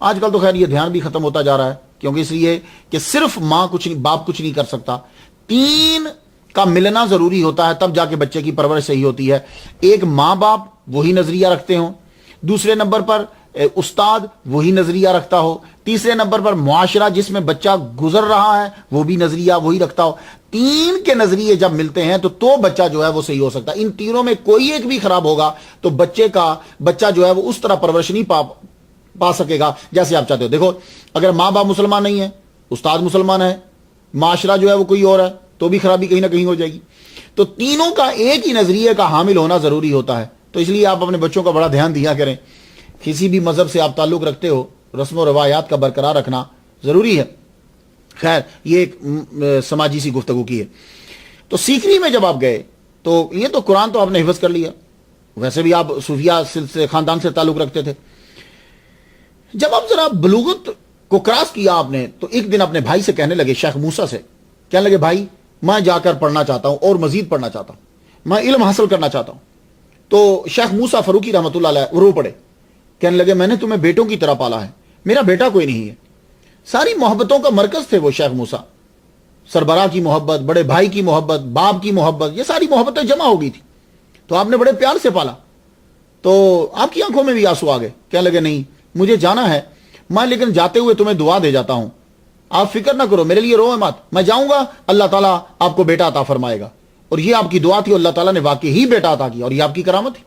آج کل تو خیر یہ دھیان بھی ختم ہوتا جا رہا ہے، کیونکہ اس لیے کہ صرف ماں کچھ نہیں، باپ کچھ نہیں کر سکتا، تین کا ملنا ضروری ہوتا ہے، تب جا کے بچے کی پرورش صحیح ہوتی ہے۔ ایک ماں باپ وہی نظریہ رکھتے ہوں، دوسرے نمبر پر استاد وہی نظریہ رکھتا ہو، تیسرے نمبر پر معاشرہ جس میں بچہ گزر رہا ہے وہ بھی نظریہ وہی رکھتا ہو۔ تین کے نظریے جب ملتے ہیں تو بچہ جو ہے وہ صحیح ہو سکتا ہے۔ ان تینوں میں کوئی ایک بھی خراب ہوگا تو بچہ جو ہے وہ اس طرح پرورش نہیں پا سکے گا جیسے آپ چاہتے ہو۔ دیکھو، اگر ماں باپ مسلمان نہیں ہے، استاد مسلمان ہے، معاشرہ جو ہے وہ کوئی اور ہے، تو بھی خرابی کہیں نہ کہیں ہو جائے گی۔ تو تینوں کا ایک ہی نظریے کا حامل ہونا ضروری ہوتا ہے۔ تو اس لیے آپ اپنے بچوں کا بڑا دھیان دیا کریں، کسی بھی مذہب سے آپ تعلق رکھتے ہو، رسم و روایات کا برقرار رکھنا ضروری ہے۔ خیر، یہ ایک سماجی سی گفتگو کی ہے۔ تو سیکری میں جب آپ گئے تو یہ تو قرآن تو آپ نے حفظ کر لیا، ویسے بھی آپ صوفیہ سلسلے خاندان سے تعلق رکھتے تھے۔ جب آپ ذرا بلوغت کو کراس کیا آپ نے، تو ایک دن اپنے بھائی سے کہنے لگے، شیخ موسیٰ سے کہنے لگے، بھائی میں جا کر پڑھنا چاہتا ہوں اور مزید پڑھنا چاہتا ہوں، میں علم حاصل کرنا چاہتا ہوں۔ تو شیخ موسیٰ فاروقی رحمۃ اللہ علیہ رو پڑے، کہنے لگے، میں نے تمہیں بیٹوں کی طرح پالا ہے، میرا بیٹا کوئی نہیں ہے۔ ساری محبتوں کا مرکز تھے وہ شیخ موسیٰ، سربراہ کی محبت، بڑے بھائی کی محبت، باپ کی محبت، یہ ساری محبتیں جمع ہو گئی تھی، تو آپ نے بڑے پیار سے پالا۔ تو آپ کی آنکھوں میں بھی آنسو آ گئے، کہنے لگے، نہیں مجھے جانا ہے، میں لیکن جاتے ہوئے تمہیں دعا دے جاتا ہوں، آپ فکر نہ کرو، میرے لیے رو مت، میں جاؤں گا، اللہ تعالیٰ آپ کو بیٹا عطا فرمائے گا۔ اور یہ آپ کی دعا تھی، اللہ تعالیٰ نے واقعی ہی بیٹا عطا کیا، اور یہ آپ کی کرامت تھی۔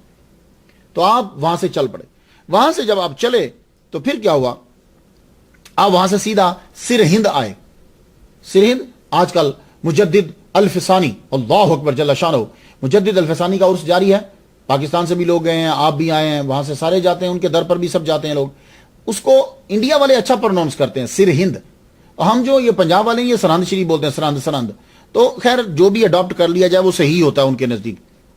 تو آپ وہاں سے چل پڑے۔ وہاں سے جب آپ چلے تو پھر کیا ہوا، آپ وہاں سے سیدھا سرہند آئے۔ سرہند آج کل مجدد الفسانی، اللہ اکبر جل شانہ، مجدد الفسانی کا عرس جاری ہے، پاکستان سے بھی لوگ گئے ہیں، آپ بھی آئے ہیں، وہاں سے سارے جاتے ہیں، ان کے در پر بھی سب جاتے ہیں لوگ۔ اس کو انڈیا والے اچھا پروناؤنس کرتے ہیں، سرہند، اور ہم جو یہ پنجاب والے ہیں یہ سرہند شریف بولتے ہیں، سرہند۔ تو خیر جو بھی اڈاپٹ کر لیا جائے وہ صحیح ہوتا ہے ان کے نزدیک،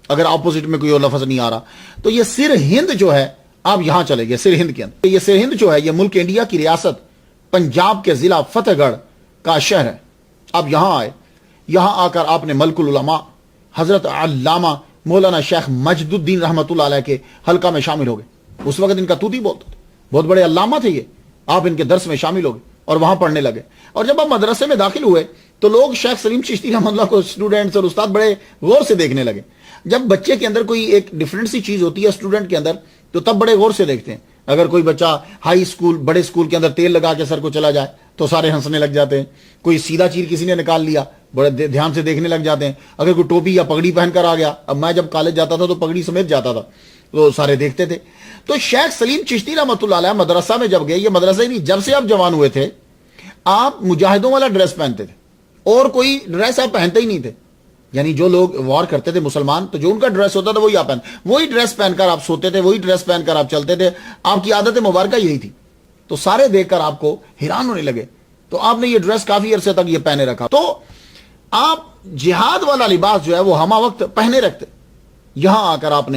اگر اپوزٹ میں کوئی اور لفظ نہیں آ رہا۔ تو یہ سرہند جو ہے، آپ یہاں چلے گئے سرہند کے اندر۔ یہ سرہند جو ہے یہ ملک انڈیا کی ریاست پنجاب کے ضلع فتح گڑھ کا شہر ہے۔ آپ یہاں آئے، یہاں آ کر آپ نے ملک العلماء حضرت علامہ مولانا شیخ مجد الدین رحمۃ اللہ علیہ کے حلقہ میں شامل ہو گئے۔ اس وقت ان کا توتی بولتا تھا، بہت بڑے علامہ تھے یہ۔ آپ ان کے درس میں شامل ہو گئے اور وہاں پڑھنے لگے۔ اور جب آپ مدرسے میں داخل ہوئے تو لوگ شیخ سلیم چشتی رحمۃ اللہ کو، اسٹوڈنٹس اور استاد، بڑے غور سے دیکھنے لگے۔ جب بچے کے اندر کوئی ایک ڈفرینٹ سی چیز ہوتی ہے اسٹوڈنٹ کے اندر، تو تب بڑے غور سے دیکھتے ہیں۔ اگر کوئی بچہ ہائی اسکول، بڑے اسکول کے اندر تیل لگا کے سر کو چلا جائے تو سارے ہنسنے لگ جاتے ہیں۔ کوئی سیدھا چیر کسی نے نکال لیا، بڑے دھیان سے دیکھنے لگ جاتے ہیں۔ اگر کوئی ٹوپی یا پگڑی پہن کر آ گیا، اب میں جب کالج جاتا تھا تو پگڑی سمیت جاتا تھا، تو سارے دیکھتے تھے۔ تو شیخ سلیم چشتی رحمۃ اللہ علیہ مدرسہ میں جب گئے، یہ مدرسہ ہی نہیں، جب سے آپ جوان ہوئے تھے آپ مجاہدوں والا ڈریس پہنتے تھے، اور کوئی ڈریس آپ پہنتے ہی نہیں تھے۔ یعنی جو لوگ وار کرتے تھے مسلمان، تو جو ان کا ڈریس ہوتا تھا وہی آپ پہنتے، وہی ڈریس پہن کر آپ سوتے تھے، وہی ڈریس پہن کر آپ چلتے تھے۔ آپ کی عادت مبارکہ یہی تھی۔ تو سارے دیکھ کر آپ کو حیران ہونے لگے، تو آپ نے یہ ڈریس کافی عرصے تک یہ پہنے رکھا۔ تو آپ جہاد والا لباس جو ہے وہ ہمہ وقت پہنے رکھتے، یہاں آ کر آپ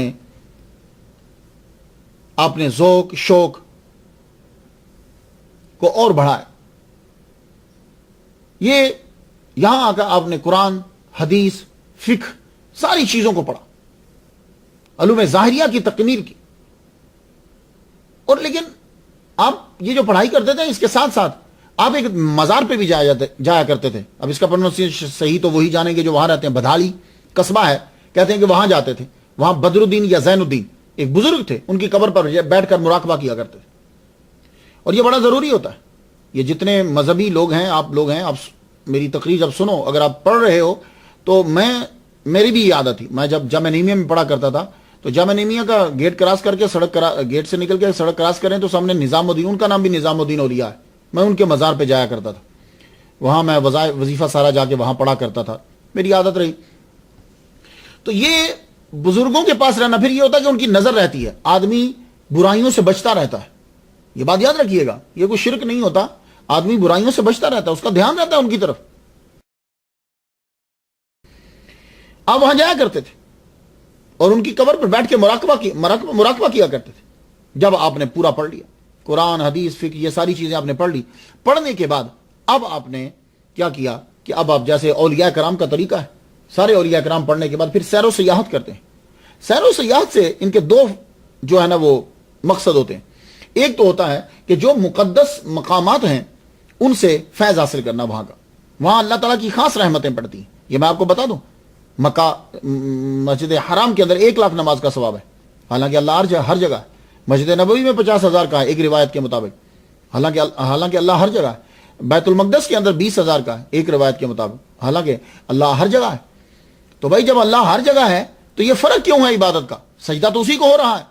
نے ذوق شوق کو اور بڑھایا۔ یہ یہاں آ کر آپ نے قرآن، حدیث، فقہ، ساری چیزوں کو پڑھا، علوم ظاہریہ کی تکمیل کی۔ اور لیکن آپ یہ جو پڑھائی کرتے تھے، اس کے ساتھ ساتھ آپ ایک مزار پہ بھی جایا کرتے تھے۔ اب اس کا پروننسیشن صحیح تو وہی جانیں گے جو وہاں رہتے ہیں، بدھالی قصبہ ہے، کہتے ہیں کہ وہاں جاتے تھے۔ وہاں بدر الدین یا زین الدین ایک بزرگ تھے، ان کی قبر پر بیٹھ کر مراقبہ کیا کرتے تھے۔ اور یہ بڑا ضروری ہوتا ہے۔ یہ جتنے مذہبی لوگ ہیں، آپ میری تقریر جب سنو، اگر آپ پڑھ رہے ہو تو میری بھی یہ عادت تھی، میں جب جامعہ نعیمیہ میں پڑھا کرتا تھا تو جامعہ نعیمیہ کا گیٹ کراس کر کے گیٹ سے نکل کے سڑک کراس کریں تو سامنے نظام الدین، ان کا نام بھی نظام الدین اولیاء ہے، میں ان کے مزار پہ جایا کرتا تھا، وہاں میں وظیفہ سارا جا کے وہاں پڑھا کرتا تھا، میری عادت رہی۔ تو یہ بزرگوں کے پاس رہنا، پھر یہ ہوتا ہے کہ ان کی نظر رہتی ہے، آدمی برائیوں سے بچتا رہتا ہے۔ یہ بات یاد رکھیے گا، یہ کوئی شرک نہیں ہوتا، آدمی برائیوں سے بچتا رہتا ہے، اس کا دھیان رہتا ہے ان کی طرف۔ آپ وہاں جایا کرتے تھے اور ان کی قبر پر بیٹھ کے مراقبہ کیا کرتے تھے۔ جب آپ نے پورا پڑھ لیا، قرآن، حدیث، فقہ، یہ ساری چیزیں آپ نے پڑھ لی، پڑھنے کے بعد اب آپ نے کیا کیا کہ اب آپ جیسے اولیاء کرام کا طریقہ ہے، سارے اولیاء کرام پڑھنے کے بعد پھر سیر و سیاحت کرتے ہیں۔ سیر و سیاحت سے ان کے دو جو ہے نا وہ مقصد ہوتے ہیں۔ ایک تو ہوتا ہے کہ جو مقدس مقامات ہیں ان سے فیض حاصل کرنا وہاں کا، وہاں اللہ تعالیٰ کی خاص رحمتیں پڑتی ہیں. یہ میں آپ کو بتا دوں، مکہ مسجد حرام کے اندر 1,00,000 نماز کا ثواب ہے، حالانکہ اللہ ہر جگہ ہے. مسجد نبوی میں 50,000 کا ہے ایک روایت کے مطابق، حالانکہ اللہ ہر جگہ ہے. بیت المقدس کے اندر 20,000 کا ہے ایک روایت کے مطابق، حالانکہ اللہ ہر جگہ ہے. تو بھائی جب اللہ ہر جگہ ہے تو یہ فرق کیوں ہے عبادت کا؟ سجدہ تو اسی کو ہو رہا ہے.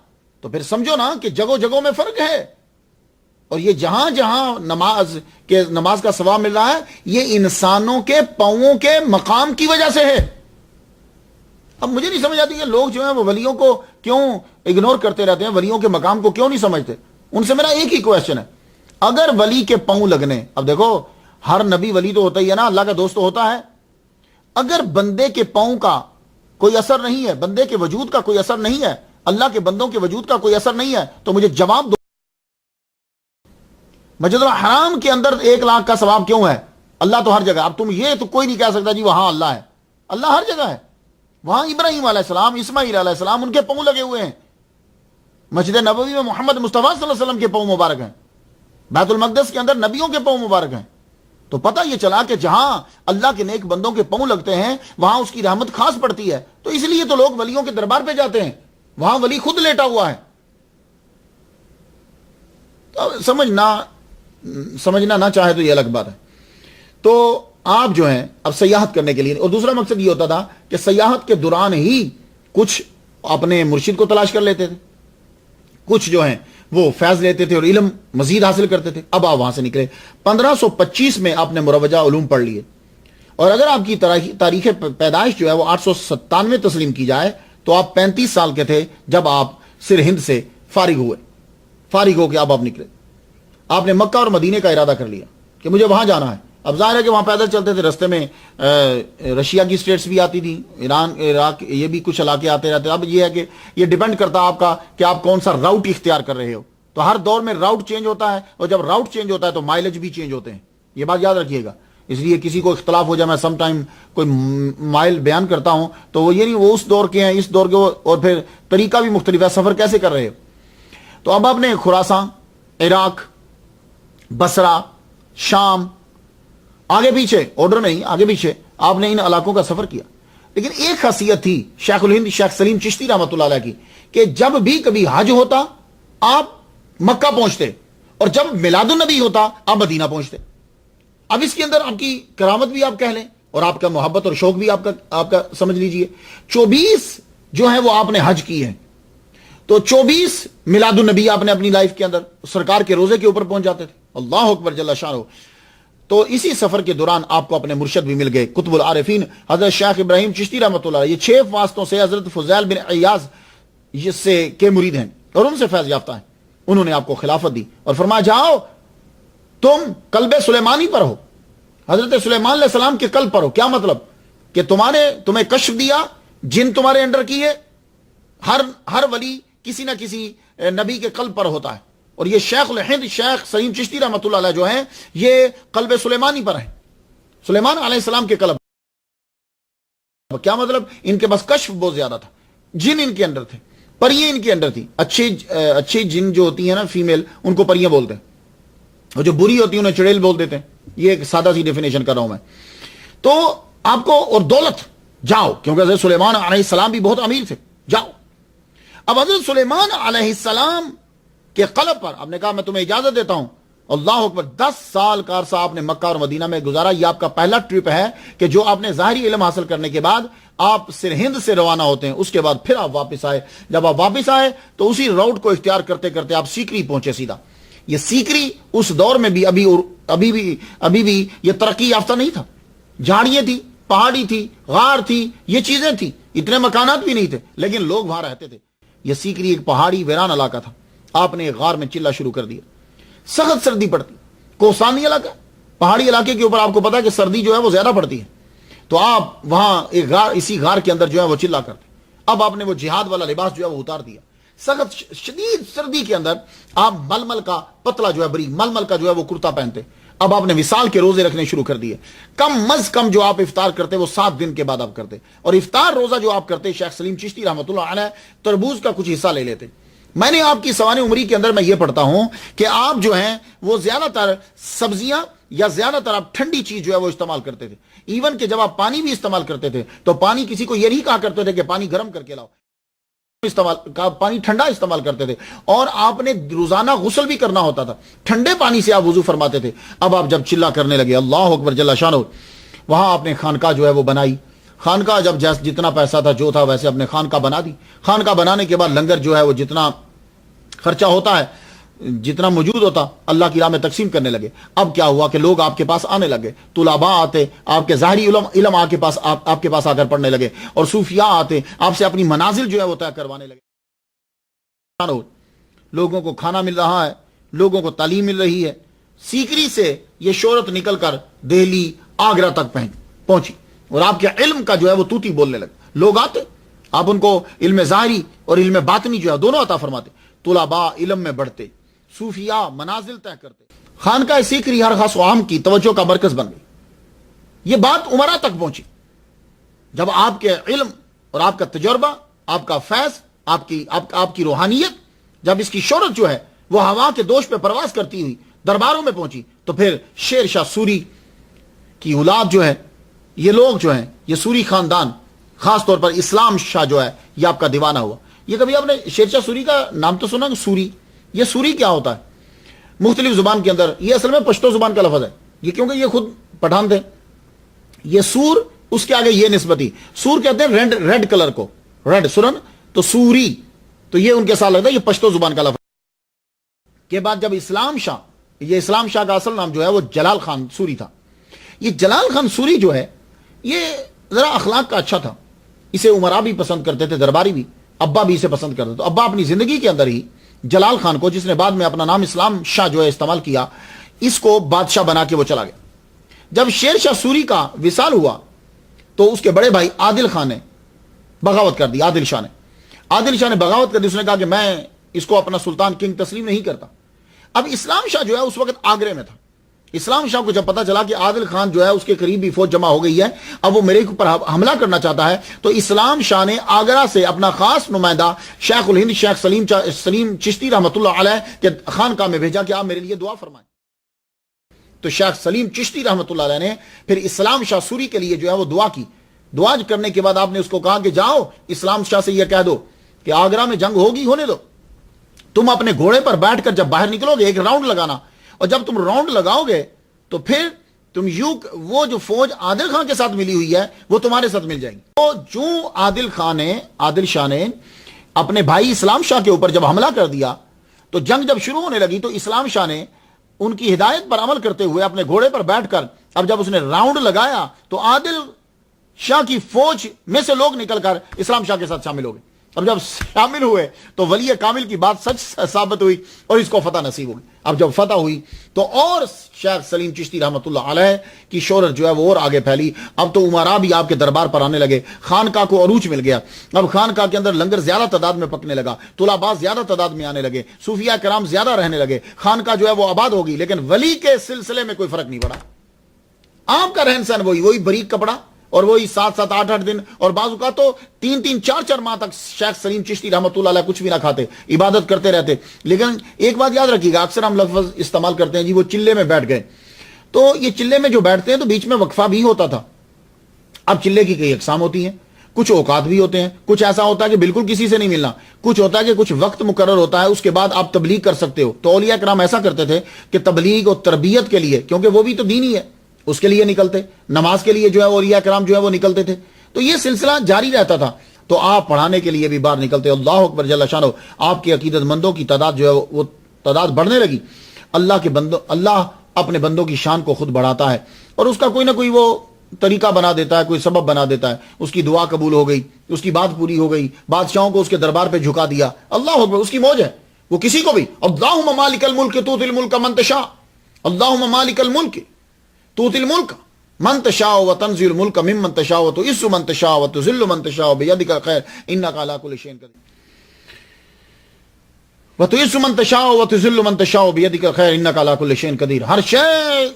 تو پھر سمجھو نا کہ جگہوں جگہوں میں فرق ہے، اور یہ جہاں جہاں نماز کا ثواب مل رہا ہے یہ انسانوں کے پاؤں کے مقام کی وجہ سے ہے. اب مجھے نہیں سمجھ آتی کہ لوگ جو ہیں وہ ولیوں کو کیوں اگنور کرتے رہتے ہیں، ولیوں کے مقام کو کیوں نہیں سمجھتے. ان سے میرا ایک ہی کویسچن ہے، اگر ولی کے پاؤں لگنے، اب دیکھو ہر نبی ولی تو ہوتا ہی ہے نا، اللہ کا دوست تو ہوتا ہے، اگر بندے کے پاؤں کا کوئی اثر نہیں ہے، بندے کے وجود کا کوئی اثر نہیں ہے، اللہ کے بندوں کے وجود کا کوئی اثر نہیں ہے، تو مجھے جواب دو، مسجد الحرام کے اندر 1,00,000 کا ثواب کیوں ہے؟ اللہ تو ہر جگہ. اب تم یہ تو کوئی نہیں کہہ سکتا جی وہاں اللہ ہے، اللہ ہر جگہ ہے. وہاں ابراہیم علیہ السلام، اسماعیل علیہ السلام، ان کے پاؤں لگے ہوئے ہیں. مسجد نبوی میں محمد مصطفیٰ صلی اللہ علیہ وسلم کے پاؤں مبارک ہیں. بیت المقدس کے اندر نبیوں کے پاؤں مبارک ہیں. تو پتہ یہ چلا کہ جہاں اللہ کے نیک بندوں کے پاؤں لگتے ہیں وہاں اس کی رحمت خاص پڑتی ہے. تو اس لیے تو لوگ ولیوں کے دربار پہ جاتے ہیں، وہاں ولی خود لیٹا ہوا ہے. تو سمجھنا نہ چاہے تو یہ الگ بات ہے. تو آپ جو ہیں اب سیاحت کرنے کے لیے، اور دوسرا مقصد یہ ہوتا تھا کہ سیاحت کے دوران ہی کچھ اپنے مرشد کو تلاش کر لیتے تھے، کچھ جو ہیں وہ فیض لیتے تھے اور علم مزید حاصل کرتے تھے. اب آپ وہاں سے نکلے 1525 میں آپ نے مروجہ علوم پڑھ لیے، اور اگر آپ کی تاریخ پیدائش جو ہے وہ 897 تسلیم کی جائے تو آپ 35 سال کے تھے جب آپ سر ہند سے فارغ ہو کے اب آپ نکلے. آپ نے مکہ اور مدینے کا ارادہ کر لیا کہ مجھے وہاں جانا ہے. اب ظاہر ہے کہ وہاں پیدل چلتے تھے، رستے میں رشیا کی سٹیٹس بھی آتی تھی، ایران، عراق، یہ بھی کچھ علاقے آتے رہتے. اب یہ ہے کہ یہ ڈیپینڈ کرتا آپ کا کہ آپ کون سا راؤٹ اختیار کر رہے ہو. تو ہر دور میں راؤٹ چینج ہوتا ہے، اور جب راؤٹ چینج ہوتا ہے تو مائلج بھی چینج ہوتے ہیں. یہ بات یاد رکھیے گا. اس لیے کسی کو اختلاف ہو جائے، میں سم ٹائم کوئی مائل بیان کرتا ہوں تو وہ یہ نہیں وہ اس دور کے ہیں، اس دور کے، اور پھر طریقہ بھی مختلف ہے، سفر کیسے کر رہے ہو. تو اب آپ نے خراساں، عراق، بصرہ، شام، آگے پیچھے آرڈر میں نہیں، آگے پیچھے آپ نے ان علاقوں کا سفر کیا. لیکن ایک خاصیت تھی شیخ الہند شیخ سلیم چشتی رحمۃ اللہ علیہ کی کہ جب بھی کبھی حج ہوتا آپ مکہ پہنچتے، اور جب میلاد النبی ہوتا آپ مدینہ پہنچتے. اب اس کے اندر آپ کی کرامت بھی آپ کہہ لیں، اور آپ کا محبت اور شوق بھی آپ کا سمجھ لیجئے. 24 جو ہے وہ آپ نے حج کی ہے، تو 24 میلاد النبی آپ نے اپنی لائف کے اندر سرکار کے روزے کے اوپر پہنچ جاتے تھے. اللہ اکبر جل شانہ. تو اسی سفر کے دوران آپ کو اپنے مرشد بھی مل گئے، قطب العارفین حضرت شیخ ابراہیم چشتی رحمۃ اللہ علیہ. یہ 6 واسطوں سے حضرت فضیل بن عیاض جس سے کے مرید ہیں اور ان سے فیض یافتہ ہیں. انہوں نے آپ کو خلافت دی اور فرمایا جاؤ تم قلب سلیمانی پر ہو، حضرت سلیمان علیہ السلام کے قلب پر ہو. کیا مطلب؟ کہ تمہیں کشف دیا، جن تمہارے انڈر کی ہے. ہر ولی کسی نہ کسی نبی کے قلب پر ہوتا ہے، اور یہ شیخ الہند شیخ سلیم چشتی رحمۃ اللہ علیہ جو ہیں یہ قلب سلیمانی پر ہیں، سلیمان علیہ السلام کے قلب. کیا مطلب؟ ان کے بس کشف بہت زیادہ تھا، جن ان کے اندر تھے، پریاں ان کے اندر تھی. اچھی جن جو ہوتی ہیں نا فیمیل، ان کو پریاں بولتے ہیں، اور جو بری ہوتی ہیں انہیں چڑیل بول دیتے ہیں. یہ ایک سادہ سی ڈیفینیشن کر رہا ہوں میں. تو آپ کو، اور دولت، جاؤ، کیونکہ حضرت سلیمان علیہ السلام بھی بہت امیر تھے، جاؤ. اب حضرت سلیمان علیہ السلام کے قلب پر آپ نے کہا میں تمہیں اجازت دیتا ہوں. اللہ اکبر. 10 سال کا عرصہ آپ نے مکہ اور مدینہ میں گزارا. یہ آپ کا پہلا ٹرپ ہے کہ جو آپ نے ظاہری علم حاصل کرنے کے بعد آپ سر ہند سے روانہ ہوتے ہیں. اس کے بعد پھر آپ واپس آئے. جب آپ واپس آئے تو اسی راؤٹ کو اختیار کرتے کرتے آپ سیکری پہنچے سیدھا. یہ سیکری اس دور میں بھی ابھی بھی یہ ترقی یافتہ نہیں تھا. جھاڑیاں تھی، پہاڑی تھی، غار تھی، یہ چیزیں تھی، اتنے مکانات بھی نہیں تھے، لیکن لوگ وہاں رہتے تھے. یہ سیکری ایک پہاڑی ویران علاقہ تھا. آپ نے غار میں چلنا شروع کر دیا. سخت سردی پڑتی، کوسانی علاقہ، پہاڑی علاقے کے اوپر آپ کو پتا ہے کہ سردی جو ہے وہ زیادہ پڑتی ہے. تو آپ وہاں ایک غار، اسی غار کے اندر جو ہے وہ چلا کرتے. اب آپ نے وہ جہاد والا لباس جو ہے وہ اتار دیا. سخت شدید سردی کے اندر آپ ململ کا پتلا جو ہے بری ململ کا جو ہے وہ کرتا پہنتے. اب آپ نے وصال کے روزے رکھنے شروع کر دیے. کم از کم جو آپ افطار کرتے وہ 7 دن کے بعد آپ کرتے. اور افطار روزہ جو آپ کرتے شیخ سلیم چشتی رحمۃ اللہ علیہ تربوز کا کچھ حصہ لے لیتے. میں نے آپ کی سوانح عمری کے اندر میں یہ پڑھتا ہوں کہ آپ جو ہیں وہ زیادہ تر سبزیاں یا زیادہ تر آپ ٹھنڈی چیز جو ہے وہ استعمال کرتے تھے. ایون کہ جب آپ پانی بھی استعمال کرتے تھے تو پانی کسی کو یہ نہیں کہا کرتے تھے کہ پانی گرم کر کے لاؤ, پانی ٹھنڈا استعمال کرتے تھے. اور آپ نے روزانہ غسل بھی کرنا ہوتا تھا, ٹھنڈے پانی سے آپ وضو فرماتے تھے. اب آپ جب چلا کرنے لگے, اللہ اکبر جل شانہ, وہاں آپ نے خانقاہ جو ہے وہ بنائی. خانقاہ جب جتنا پیسہ تھا جو تھا ویسے اپنے خانقاہ بنا دی. خانقاہ بنانے کے بعد لنگر جو ہے وہ جتنا خرچہ ہوتا ہے, جتنا موجود ہوتا, اللہ کی راہ میں تقسیم کرنے لگے. اب کیا ہوا کہ لوگ آپ کے پاس آنے لگے, طلباء آتے, آپ کے ظاہری علم آپ کے پاس آ کر پڑھنے لگے, اور صوفیاء آتے, آپ سے اپنی منازل جو ہے وہ طے کروانے لگے. لوگوں کو کھانا مل رہا ہے, لوگوں کو تعلیم مل رہی ہے. سیکری سے یہ شہرت نکل کر دہلی, آگرہ تک پہنچی, اور آپ کے علم کا جو ہے وہ توتی بولنے لگے. لوگ آتے, آپ ان کو علم ظاہری اور علم باطنی جو ہے دونوں عطا فرماتے. طلباء علم میں بڑھتے, صوفیاء منازل طے کرتے. خانقاہ سیکری ہر خاص و عام کی توجہ کا مرکز بن گئی. یہ بات عمرہ تک پہنچی جب آپ کے علم اور آپ کا تجربہ, آپ کا فیض, آپ کی روحانیت, جب اس کی شہرت جو ہے وہ ہوا کے دوش پہ پرواز کرتی ہوئی درباروں میں پہنچی, تو پھر شیر شاہ سوری کی اولاد جو ہے, یہ لوگ جو ہیں, یہ سوری خاندان, خاص طور پر اسلام شاہ جو ہے, یہ آپ کا دیوانہ ہوا. یہ کبھی آپ نے شیر شاہ سوری کا نام تو سنا؟ سوری, یہ سوری کیا ہوتا ہے مختلف زبان کے اندر؟ یہ اصل میں پشتو زبان کا لفظ ہے یہ, کیونکہ یہ خود پٹھان تھے. یہ سور, اس کے آگے یہ نسبتی, سور کہتے ہیں ریڈ کلر کو, ریڈ سرن, تو سوری, تو یہ ان کے ساتھ لگتا ہے, یہ پشتو زبان کا لفظ. کے بعد جب اسلام شاہ, یہ اسلام شاہ کا اصل نام جو ہے وہ جلال خان سوری تھا. یہ جلال خان سوری جو ہے یہ ذرا اخلاق کا اچھا تھا, اسے عمرا بھی پسند کرتے تھے, درباری بھی, ابا بھی اسے پسند کرتے. تو ابا اپنی زندگی کے اندر ہی جلال خان کو, جس نے بعد میں اپنا نام اسلام شاہ جو ہے استعمال کیا, اس کو بادشاہ بنا کے وہ چلا گیا. جب شیر شاہ سوری کا وصال ہوا تو اس کے بڑے بھائی عادل خان نے بغاوت کر دی. عادل شاہ نے بغاوت کر دی. اس نے کہا کہ میں اس کو اپنا سلطان کنگ تسلیم نہیں کرتا. اب اسلام شاہ جو ہے اس وقت آگرے میں تھا. اسلام شاہ کو جب پتا چلا کہ عادل خان جو ہے اس کے قریبی فوج جمع ہو گئی ہے, اب وہ میرے اوپر حملہ کرنا چاہتا ہے, تو اسلام شاہ نے آگرہ سے اپنا خاص نمائندہ شیخ الہند شیخ سلیم چشتی رحمۃ اللہ علیہ کے خانقاہ میں بھیجا کہ آپ میرے لیے دعا فرمائیں. تو شیخ سلیم چشتی رحمۃ اللہ علیہ نے پھر اسلام شاہ سوری کے لیے جو ہے وہ دعا کی. دعا کرنے کے بعد آپ نے اس کو کہا کہ جاؤ اسلام شاہ سے یہ کہہ دو کہ آگرہ میں جنگ ہوگی, ہونے دو, تم اپنے گھوڑے پر بیٹھ کر جب باہر نکلو گے ایک راؤنڈ لگانا, اور جب تم راؤنڈ لگاؤ گے تو پھر تم وہ جو فوج عادل خان کے ساتھ ملی ہوئی ہے وہ تمہارے ساتھ مل جائے گی. تو جو عادل شاہ نے اپنے بھائی اسلام شاہ کے اوپر جب حملہ کر دیا, تو جنگ جب شروع ہونے لگی تو اسلام شاہ نے ان کی ہدایت پر عمل کرتے ہوئے اپنے گھوڑے پر بیٹھ کر, اب جب اس نے راؤنڈ لگایا تو عادل شاہ کی فوج میں سے لوگ نکل کر اسلام شاہ کے ساتھ شامل ہو گئے. اب جب شامل ہوئے تو ولی کامل کی بات سچ ثابت ہوئی اور اس کو فتح نصیب ہوئی. اب جب فتح ہوئی تو اور شیخ سلیم چشتی رحمۃ اللہ علیہ کی شہرت جو ہے وہ اور آگے پھیلی. اب تو عمرا بھی آپ کے دربار پر آنے لگے, خانقاہ کو عروج مل گیا. اب خانقاہ کے اندر لنگر زیادہ تعداد میں پکنے لگا, طلباء زیادہ تعداد میں آنے لگے, صوفیاء کرام زیادہ رہنے لگے, خانقاہ جو ہے وہ آباد ہوگی. لیکن ولی کے سلسلے میں کوئی فرق نہیں پڑا. آپ کا رہن سہن وہی بریک کپڑا, اور وہی 7-7 8-8 دن, اور بعض اوقات تو 3-3 4-4 ماہ تک شیخ سلیم چشتی رحمۃ اللہ علیہ کچھ بھی نہ کھاتے, عبادت کرتے رہتے. لیکن ایک بات یاد رکھیے گا, اکثر ہم لفظ استعمال کرتے ہیں جی وہ چلے میں بیٹھ گئے, تو یہ چلے میں جو بیٹھتے ہیں تو بیچ میں وقفہ بھی ہوتا تھا. اب چلے کی کئی اقسام ہوتی ہیں, کچھ اوقات بھی ہوتے ہیں, کچھ ایسا ہوتا ہے کہ بالکل کسی سے نہیں ملنا, کچھ ہوتا ہے کہ کچھ وقت مقرر ہوتا ہے, اس کے بعد آپ تبلیغ کر سکتے ہو. تو اولیاء کرام ایسا کرتے تھے کہ تبلیغ اور تربیت کے لیے, کیونکہ وہ بھی تو دین ہی ہے, اس کے لیے نکلتے, نماز کے لیے جو ہے اولیاء کرام جو ہے وہ نکلتے تھے. تو یہ سلسلہ جاری رہتا تھا. تو آپ پڑھانے کے لیے بھی باہر نکلتے. اللہ اکبر جل شانہ, آپ کے عقیدت مندوں کی تعداد جو ہے وہ تعداد بڑھنے لگی. اللہ اپنے بندوں کی شان کو خود بڑھاتا ہے, اور اس کا کوئی نہ کوئی وہ طریقہ بنا دیتا ہے, کوئی سبب بنا دیتا ہے. اس کی دعا قبول ہو گئی, اس کی بات پوری ہو گئی, بادشاہوں کو اس کے دربار پہ جھکا دیا. اللہ اکبر, اس کی موج ہے, وہ کسی کو بھی. اللہم مالک الملک تؤتی الملک من تشاء, اللہم مالک الملک تؤتی الملک من تشاء وتنزع الملک ممن تشاء وتعز من تشاء وتذل من تشاء بیدک الخیر انک علی کل شیء قدیر. وتعز من تشاء وتذل من تشاء بیدک الخیر انک علی کل شیء قدیر. ہر شے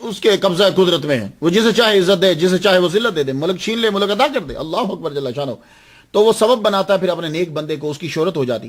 اس کے قبضہ قدرت میں ہے, وہ جسے چاہے عزت دے, جسے چاہے وہ ذلت دے دے, ملک چھین لے, ملک عطا کر دے. اللہ اکبر جل شانہ. تو وہ سبب بناتا ہے پھر اپنے نیک بندے کو, اس کی شہرت ہو جاتی.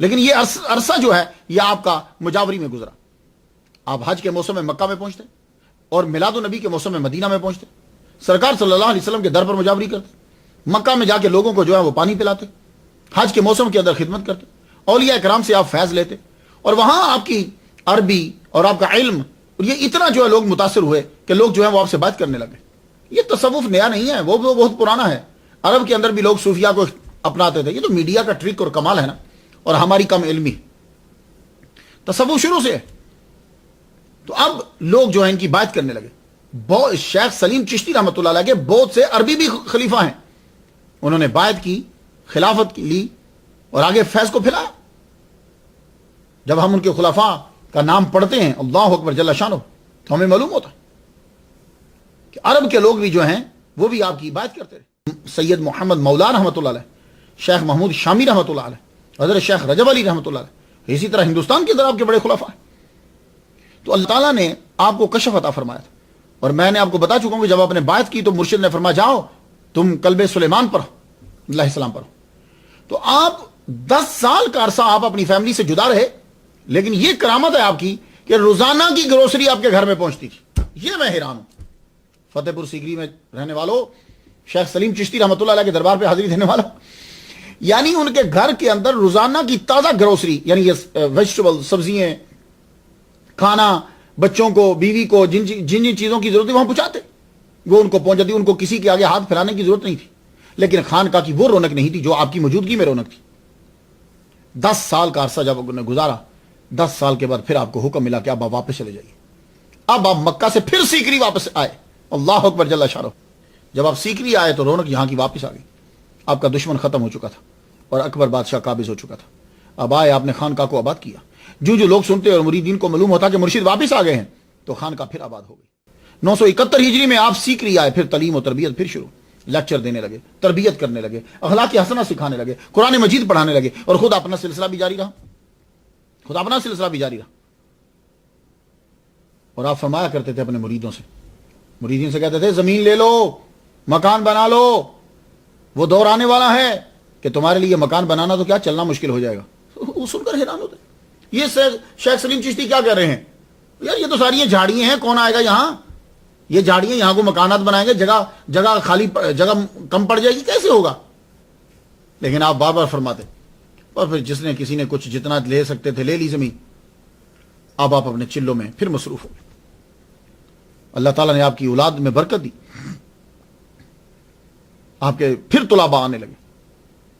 لیکن یہ عرصہ جو ہے یہ آپ کا مجاوری میں گزرا. آپ حج کے موسم میں مکہ میں پہنچتے اور میلاد النبی کے موسم میں مدینہ میں پہنچتے. سرکار صلی اللہ علیہ وسلم کے در پر مجاوری کرتے, مکہ میں جا کے لوگوں کو جو ہے وہ پانی پلاتے, حج کے موسم کے اندر خدمت کرتے, اولیاء کرام سے آپ فیض لیتے, اور وہاں آپ کی عربی اور آپ کا علم یہ اتنا جو ہے لوگ متاثر ہوئے کہ لوگ جو ہے وہ آپ سے بات کرنے لگے. یہ تصوف نیا نہیں ہے, وہ بہت پرانا ہے. عرب کے اندر بھی لوگ صوفیاء کو اپناتے تھے. یہ تو میڈیا کا ٹرک اور کمال ہے نا, اور ہماری کم علمی. تصوف شروع سے ہے. تو اب لوگ جو ہیں ان کی بات کرنے لگے. شیخ سلیم چشتی رحمۃ اللہ علیہ کے بہت سے عربی بھی خلیفہ ہیں, انہوں نے بات کی, خلافت لی اور آگے فیض کو پھیلایا. جب ہم ان کے خلفاء کا نام پڑھتے ہیں اللہ اکبر جل شانہ, تو ہمیں معلوم ہوتا ہے کہ عرب کے لوگ بھی جو ہیں وہ بھی آپ کی بات کرتے رہے. سید محمد مولا رحمۃ اللہ علیہ, شیخ محمود شامی رحمۃ اللہ علیہ, حضرت شیخ رجب علی رحمۃ اللہ علیہ, اسی طرح ہندوستان کے اندر آپ کے بڑے خلفاء ہیں. تو اللہ تعالیٰ نے آپ کو کشف عطا فرمایا تھا, اور میں نے آپ کو بتا چکا ہوں کہ جب آپ نے بات کی تو مرشد نے فرمایا جاؤ تم قلب سلیمان پڑھو, علیہ السلام پڑھو. تو آپ 10 سال کا عرصہ آپ اپنی فیملی سے جدا رہے, لیکن یہ کرامت ہے آپ کی کہ روزانہ کی گروسری آپ کے گھر میں پہنچتی تھی. یہ میں حیران ہوں. فتح پور سیکری میں رہنے والوں, شیخ سلیم چشتی رحمۃ اللہ علیہ کے دربار پہ حاضری دینے والا, یعنی ان کے گھر کے اندر روزانہ کی تازہ گروسری, یعنی یہ ویجیٹیبل, سبزیاں, کھانا, بچوں کو, بیوی کو جن جن چیزوں کی ضرورت ہے وہاں پہنچاتے, وہ ان کو پہنچ جاتی. ان کو کسی کے آگے ہاتھ پھیلانے کی ضرورت نہیں تھی. لیکن خانقاہ کی وہ رونق نہیں تھی جو آپ کی موجودگی میں رونق تھی. 10 سال کا عرصہ جب انہوں نے گزارا, 10 سال کے بعد پھر آپ کو حکم ملا کہ اب آپ واپس چلے جائیے. اب آپ مکہ سے پھر سیکری واپس آئے. اللہ اکبر جل شانہ. جب آپ سیکری آئے تو رونق یہاں کی واپس آ گئی. آپ کا دشمن ختم ہو چکا تھا اور اکبر بادشاہ قابض ہو چکا تھا. اب آئے, آپ نے خانقاہ کو آباد کیا. جو لوگ سنتے اور مریدین کو معلوم ہوتا کہ مرشد واپس آ گئے ہیں, تو خانقاہ پھر آباد ہو گئی. 971 ہجری میں آپ سیکری آئے, پھر تعلیم و تربیت پھر شروع. لیکچر دینے لگے, تربیت کرنے لگے, اخلاق حسنہ سکھانے لگے, قرآن مجید پڑھانے لگے, اور خود اپنا سلسلہ بھی جاری رہا. اور آپ فرمایا کرتے تھے اپنے مریدین سے کہتے تھے زمین لے لو, مکان بنا لو. وہ دور آنے والا ہے کہ تمہارے لیے مکان بنانا تو کیا چلنا مشکل ہو جائے گا. وہ سن کر حیران ہوتے, یہ شیخ سلیم چشتی کیا کہہ رہے ہیں؟ یار یہ تو ساری یہ جھاڑیاں ہیں, کون آئے گا یہاں؟ یہ جھاڑیاں, یہاں کو مکانات بنائیں گے, جگہ خالی, جگہ کم پڑ جائے گی, کیسے ہوگا؟ لیکن آپ بار بار فرماتے, اور پھر جس نے کسی نے کچھ جتنا لے سکتے تھے لے لی زمین. اب آپ اپنے چلوں میں پھر مصروف ہو گئے. اللہ تعالیٰ نے آپ کی اولاد میں برکت دی, آپ کے پھر طلباء آنے لگے,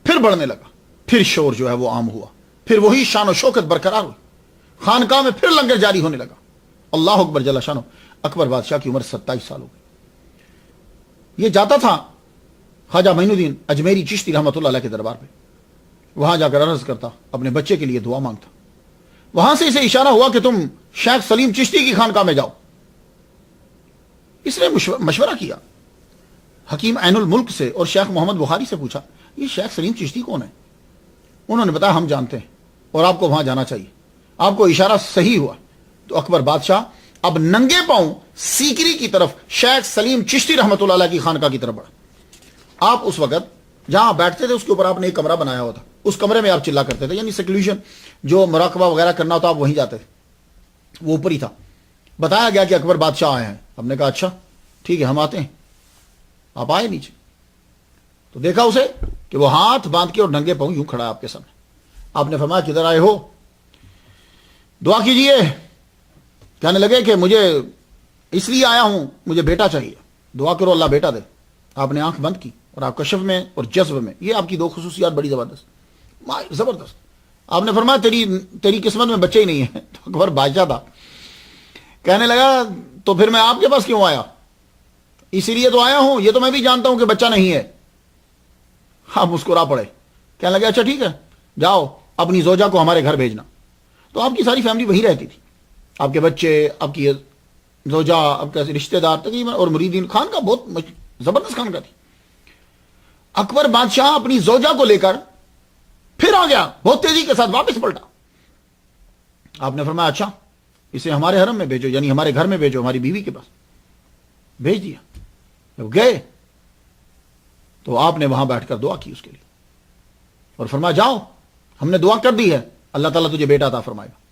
پھر بڑھنے لگا, پھر شور جو ہے وہ عام ہوا, پھر وہی شان و شوکت برقرار ہوئی. خانقاہ میں پھر لنگر جاری ہونے لگا. اللہ اکبر جل شانہ. اکبر بادشاہ کی عمر 27 سال ہو گئی. یہ جاتا تھا خواجہ معین الدین اجمیری چشتی رحمۃ اللہ علیہ کے دربار پہ, وہاں جا کر عرض کرتا, اپنے بچے کے لیے دعا مانگتا. وہاں سے اسے اشارہ ہوا کہ تم شیخ سلیم چشتی کی خانقاہ میں جاؤ. اس نے مشورہ کیا حکیم عین الملک سے اور شیخ محمد بخاری سے, پوچھا یہ شیخ سلیم چشتی کون ہے؟ انہوں نے بتایا ہم جانتے ہیں اور آپ کو وہاں جانا چاہیے. آپ کو اشارہ صحیح ہوا. تو اکبر بادشاہ اب ننگے پاؤں سیکری کی طرف شیخ سلیم چشتی رحمۃ اللہ علیہ کی خانقاہ کی طرف بڑھا. آپ اس وقت جہاں بیٹھتے تھے اس کے اوپر آپ نے ایک کمرہ بنایا ہوا تھا, اس کمرے میں آپ چلا کرتے تھے, یعنی سیکلوژن, جو مراقبہ وغیرہ کرنا ہوتا آپ وہیں جاتے تھے, وہ اوپر ہی تھا. بتایا گیا کہ اکبر بادشاہ آئے ہیں. ہم نے کہا اچھا ٹھیک ہے ہم آتے ہیں. آپ آئے نیچے تو دیکھا اسے کہ وہ ہاتھ باندھ کے اور ننگے پاؤں یوں کھڑا ہے آپ کے سامنے. آپ نے فرمایا کدھر آئے ہو؟ دعا کیجئے. کہنے لگے کہ مجھے اس لیے آیا ہوں, مجھے بیٹا چاہیے, دعا کرو اللہ بیٹا دے. آپ نے آنکھ بند کی اور آپ کشف میں اور جذب میں, یہ آپ کی 2 خصوصیات بڑی زبردست. آپ نے فرمایا تیری قسمت میں بچے ہی نہیں ہے. تو اکبر بادشاہ تھا, کہنے لگا تو پھر میں آپ کے پاس کیوں آیا؟ اسی لیے تو آیا ہوں, یہ تو میں بھی جانتا ہوں کہ بچہ نہیں ہے. آپ مسکرا پڑے, کہنے لگے اچھا ٹھیک ہے جاؤ اپنی زوجہ کو ہمارے گھر بھیجنا. تو آپ کی ساری فیملی وہیں رہتی تھی, آپ کے بچے, آپ کی زوجہ, آپ کے رشتہ دار تقریباً, اور مریدین. خان کا بہت زبردست خان کا تھی. اکبر بادشاہ اپنی زوجہ کو لے کر پھر آ گیا, بہت تیزی کے ساتھ واپس پلٹا. آپ نے فرمایا اچھا اسے ہمارے حرم میں بھیجو, یعنی ہمارے گھر میں بھیجو, ہماری بیوی کے پاس. بھیج دیا. جب گئے تو آپ نے وہاں بیٹھ کر دعا کی اس کے لیے اور فرمایا جاؤ ہم نے دعا کر دی ہے، اللہ تعالیٰ تجھے بیٹا عطا فرمائے گا۔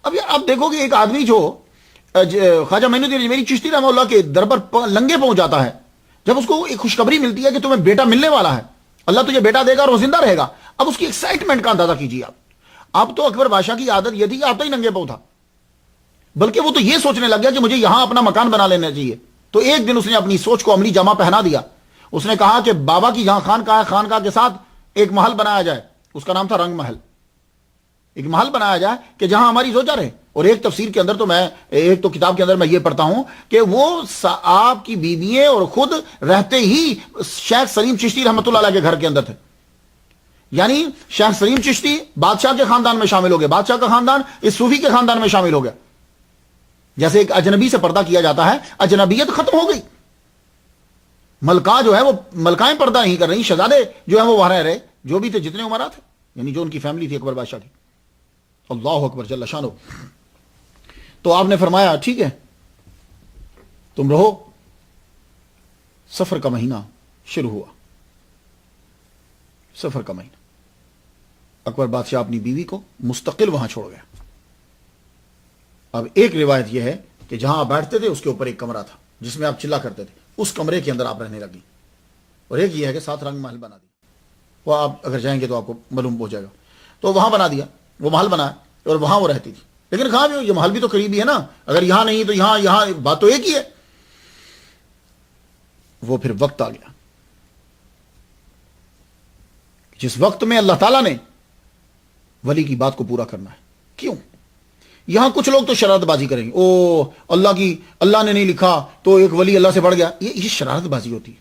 اب یہ آپ دیکھو کہ ایک آدمی جو خواجہ معین الدین اجمیری چشتی رحمہ اللہ کے در پر لنگے پہنچ جاتا ہے، جب اس کو ایک خوشخبری ملتی ہے کہ تمہیں بیٹا ملنے والا ہے، اللہ تجھے بیٹا دے گا اور وہ زندہ رہے گا، اب اس کی ایکسائٹمنٹ کا اندازہ کیجیے آپ۔ اب تو اکبر بادشاہ کی عادت یہ تھی کہ آتا ہی ننگے پاؤں تھا، بلکہ وہ تو یہ سوچنے لگ گیا کہ مجھے یہاں اپنا مکان بنا لینا چاہیے۔ تو ایک دن اس نے اپنی سوچ کو عملی جامہ پہنا دیا، اس نے کہا کہ بابا کی جہاں خانقاہ ہے، خانقاہ کے ساتھ ایک محل بنایا جائے، اس کا نام تھا رنگ محل۔ ایک محل بنایا جائے کہ جہاں ہماری زوجہ رہے۔ اور ایک تفسیر کے اندر تو میں ایک تو کتاب کے اندر میں یہ پڑھتا ہوں کہ وہ آپ کی بیوییں اور خود رہتے ہی شیخ سلیم چشتی رحمۃ اللہ علیہ کے گھر کے اندر تھے، یعنی شیخ سلیم چشتی بادشاہ کے خاندان میں شامل ہو گئے، بادشاہ کا خاندان اس صوفی کے خاندان میں شامل ہو گیا۔ جیسے ایک اجنبی سے پردہ کیا جاتا ہے، اجنبیت ختم ہو گئی، ملکہ جو ہے وہ ملکائیں پردہ نہیں کر رہی، شہزادے جو ہے وہ وہاں رہ رہے، جو بھی تھے جتنے عمرات تھے، یعنی جو ان کی فیملی تھی اکبر بادشاہ کی۔ اللہ اکبر جل شانہ۔ تو آپ نے فرمایا ٹھیک ہے تم رہو۔ سفر کا مہینہ شروع ہوا، سفر کا مہینہ، اکبر بادشاہ اپنی بیوی کو مستقل وہاں چھوڑ گیا۔ اب ایک روایت یہ ہے کہ جہاں آپ بیٹھتے تھے اس کے اوپر ایک کمرہ تھا جس میں آپ چلا کرتے تھے، اس کمرے کے اندر آپ رہنے لگی، اور ایک یہ ہے کہ ساتھ رنگ محل بنا دیا، وہ آپ اگر جائیں گے تو آپ کو معلوم ہو جائے گا۔ تو وہاں بنا دیا، وہ محل بنایا اور وہاں وہ رہتی تھی۔ لیکن کہاں بھی یہ محل بھی تو قریبی ہے نا، اگر یہاں نہیں تو یہاں بات تو ایک ہی ہے۔ وہ پھر وقت آ گیا جس وقت میں اللہ تعالیٰ نے ولی کی بات کو پورا کرنا ہے۔ کیوں؟ یہاں کچھ لوگ تو شرارت بازی کریں گے، او اللہ نے نہیں لکھا تو ایک ولی اللہ سے بڑھ گیا، یہ شرارت بازی ہوتی ہے۔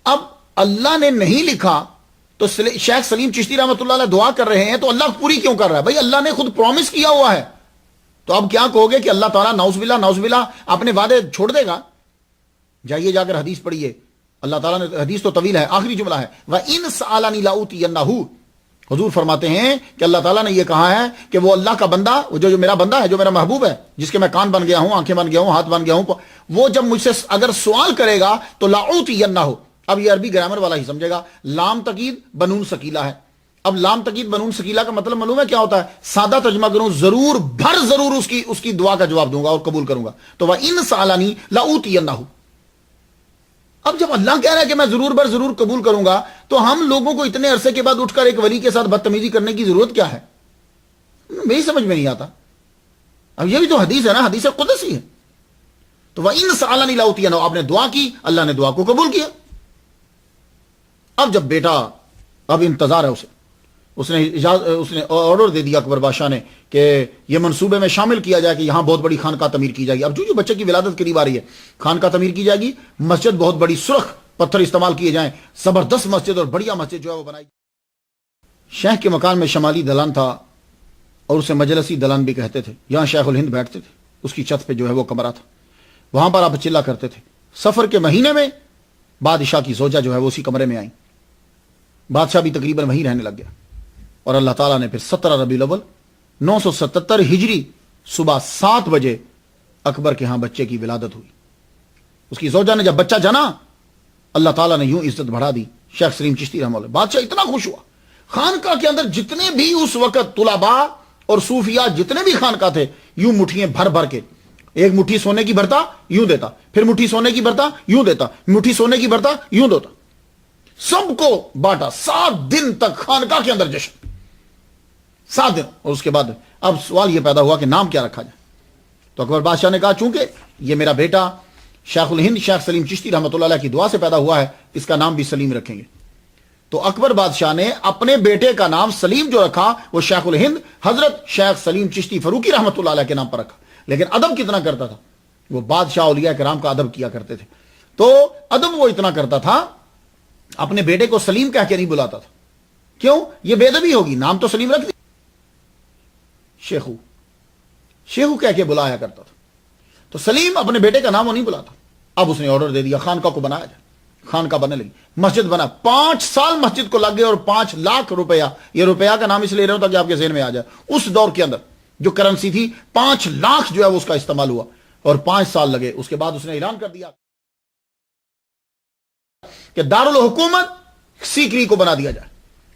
اب اللہ نے نہیں لکھا تو شیخ سلیم چشتی رحمۃ اللہ علیہ دعا کر رہے ہیں تو اللہ پوری کیوں کر رہا ہے؟ بھائی اللہ نے خود پرومس کیا ہوا ہے، تو اب کیا کہو گے کہ اللہ تعالیٰ نعوذ باللہ اپنے وعدے چھوڑ دے گا؟ جائیے جا کر حدیث پڑھیے، اللہ تعالیٰ نے، حدیث تو طویل ہے، آخری جملہ ہے وَإِنْ سَأَلَنِي لَأُوتِيَنَّهُ۔ حضور فرماتے ہیں کہ اللہ تعالیٰ نے یہ کہا ہے کہ وہ اللہ کا بندہ، جو میرا بندہ ہے، جو میرا محبوب ہے، جس کے میں کان بن گیا ہوں، آنکھیں بن گیا ہوں، ہاتھ بن گیا ہوں، وہ جب مجھ سے اگر سوال کرے گا تو لَأُوتِيَنَّهُ۔ اب یہ عربی گرامر والا ہی سمجھے گا، لام تقید بنون سکیلہ ہے۔ اب لام تقید بنون سکیلہ کا مطلب معلوم ہے کیا ہوتا ہے؟ سادہ ترجمہ کروں، ضرور اس کی دعا کا جواب دوں گا اور قبول کروں گا۔ تو وَإِنْ سَأَلَنِي لَأُوتِيَنَّهُ۔ اب جب اللہ کہہ رہا ہے کہ میں ضرور قبول کروں گا، تو ہم لوگوں کو اتنے عرصے کے بعد اٹھ کر ایک ولی کے ساتھ بدتمیزی کرنے کی ضرورت کیا ہے؟ میری سمجھ میں نہیں آتا۔ اب یہ بھی تو حدیث ہے نا، حدیث قدسی ہے۔ تو وَإِنْ سَأَلَنِي لَأُوتِيَنَّهُ، آپ نے دعا کی، اللہ نے دعا کو قبول کیا۔ اب جب بیٹا، اب انتظار ہے اس نے آرڈر دے دیا اکبر بادشاہ نے کہ یہ منصوبے میں شامل کیا جائے کہ یہاں بہت بڑی خانقاہ تعمیر کی جائے گی۔ اب جو بچے کی ولادت قریب آ رہی ہے، خانقاہ تعمیر کی جائے گی، مسجد بہت بڑی، سرخ پتھر استعمال کیے جائیں، زبردست مسجد اور بڑھیا مسجد جو ہے وہ بنائی۔ شیخ کے مکان میں شمالی دلان تھا اور اسے مجلسی دلان بھی کہتے تھے، یہاں شیخ الہند بیٹھتے تھے، اس کی چھت پہ جو ہے وہ کمرہ تھا، وہاں پر آپ چلا کرتے تھے۔ سفر کے مہینے میں بادشاہ کی زوجہ جو ہے وہ اسی کمرے میں آئیں، بادشاہ بھی تقریباً وہیں رہنے لگ گیا، اور اللہ تعالیٰ نے پھر 17 ربیع الاول 977 ہجری صبح 7 بجے اکبر کے ہاں بچے کی ولادت ہوئی۔ اس کی زوجہ نے جب بچہ جنا، اللہ تعالیٰ نے یوں عزت بڑھا دی شیخ سلیم چشتی رحمہ اللہ۔ بادشاہ اتنا خوش ہوا، خانقاہ کے اندر جتنے بھی اس وقت طلباء اور صوفیاء جتنے بھی خانقاہ تھے، یوں مٹھیاں بھر بھر کے، ایک مٹھی سونے کی بھرتا یوں دیتا، پھر مٹھی سونے کی بھرتا یوں دیتا، مٹھی سونے کی بھرتا یوں دیتا، سب کو بانٹا۔ 7 دن تک خانقاہ کے اندر جشن، 7 دن۔ اور اس کے بعد اب سوال یہ پیدا ہوا کہ نام کیا رکھا جائے؟ تو اکبر بادشاہ نے کہا چونکہ یہ میرا بیٹا شیخ الہند شیخ سلیم چشتی رحمۃ اللہ علیہ کی دعا سے پیدا ہوا ہے، اس کا نام بھی سلیم رکھیں گے۔ تو اکبر بادشاہ نے اپنے بیٹے کا نام سلیم جو رکھا وہ شیخ الہند حضرت شیخ سلیم چشتی فروکی رحمۃ اللہ علیہ کے نام پر رکھا۔ لیکن ادب کتنا کرتا تھا وہ، بادشاہ اولیاء کرام کا ادب کیا کرتے تھے۔ تو ادب وہ اتنا کرتا تھا، اپنے بیٹے کو سلیم کہہ کے نہیں بلاتا تھا۔ کیوں؟ یہ بے ادبی ہوگی، نام تو سلیم رکھ دی، شیخو کہہ کے بلایا کرتا تھا۔ تو سلیم اپنے بیٹے کا نام وہ نہیں بلاتا۔ اب اس نے آرڈر دے دیا خانقاہ کو بنایا جائے، خانقاہ بننے لگی، مسجد بنا۔ 5 سال مسجد کو لگ گئے اور 5 لاکھ روپیہ، یہ روپیہ کا نام اس لیے رہا ہوں تاکہ آپ کے ذہن میں آ جائے، اس دور کے اندر جو کرنسی تھی 5 لاکھ جو ہے وہ اس کا استعمال ہوا، اور 5 سال لگے۔ اس کے بعد اس نے اعلان کر دیا کہ دارالحکومت سیکری کو بنا دیا جائے،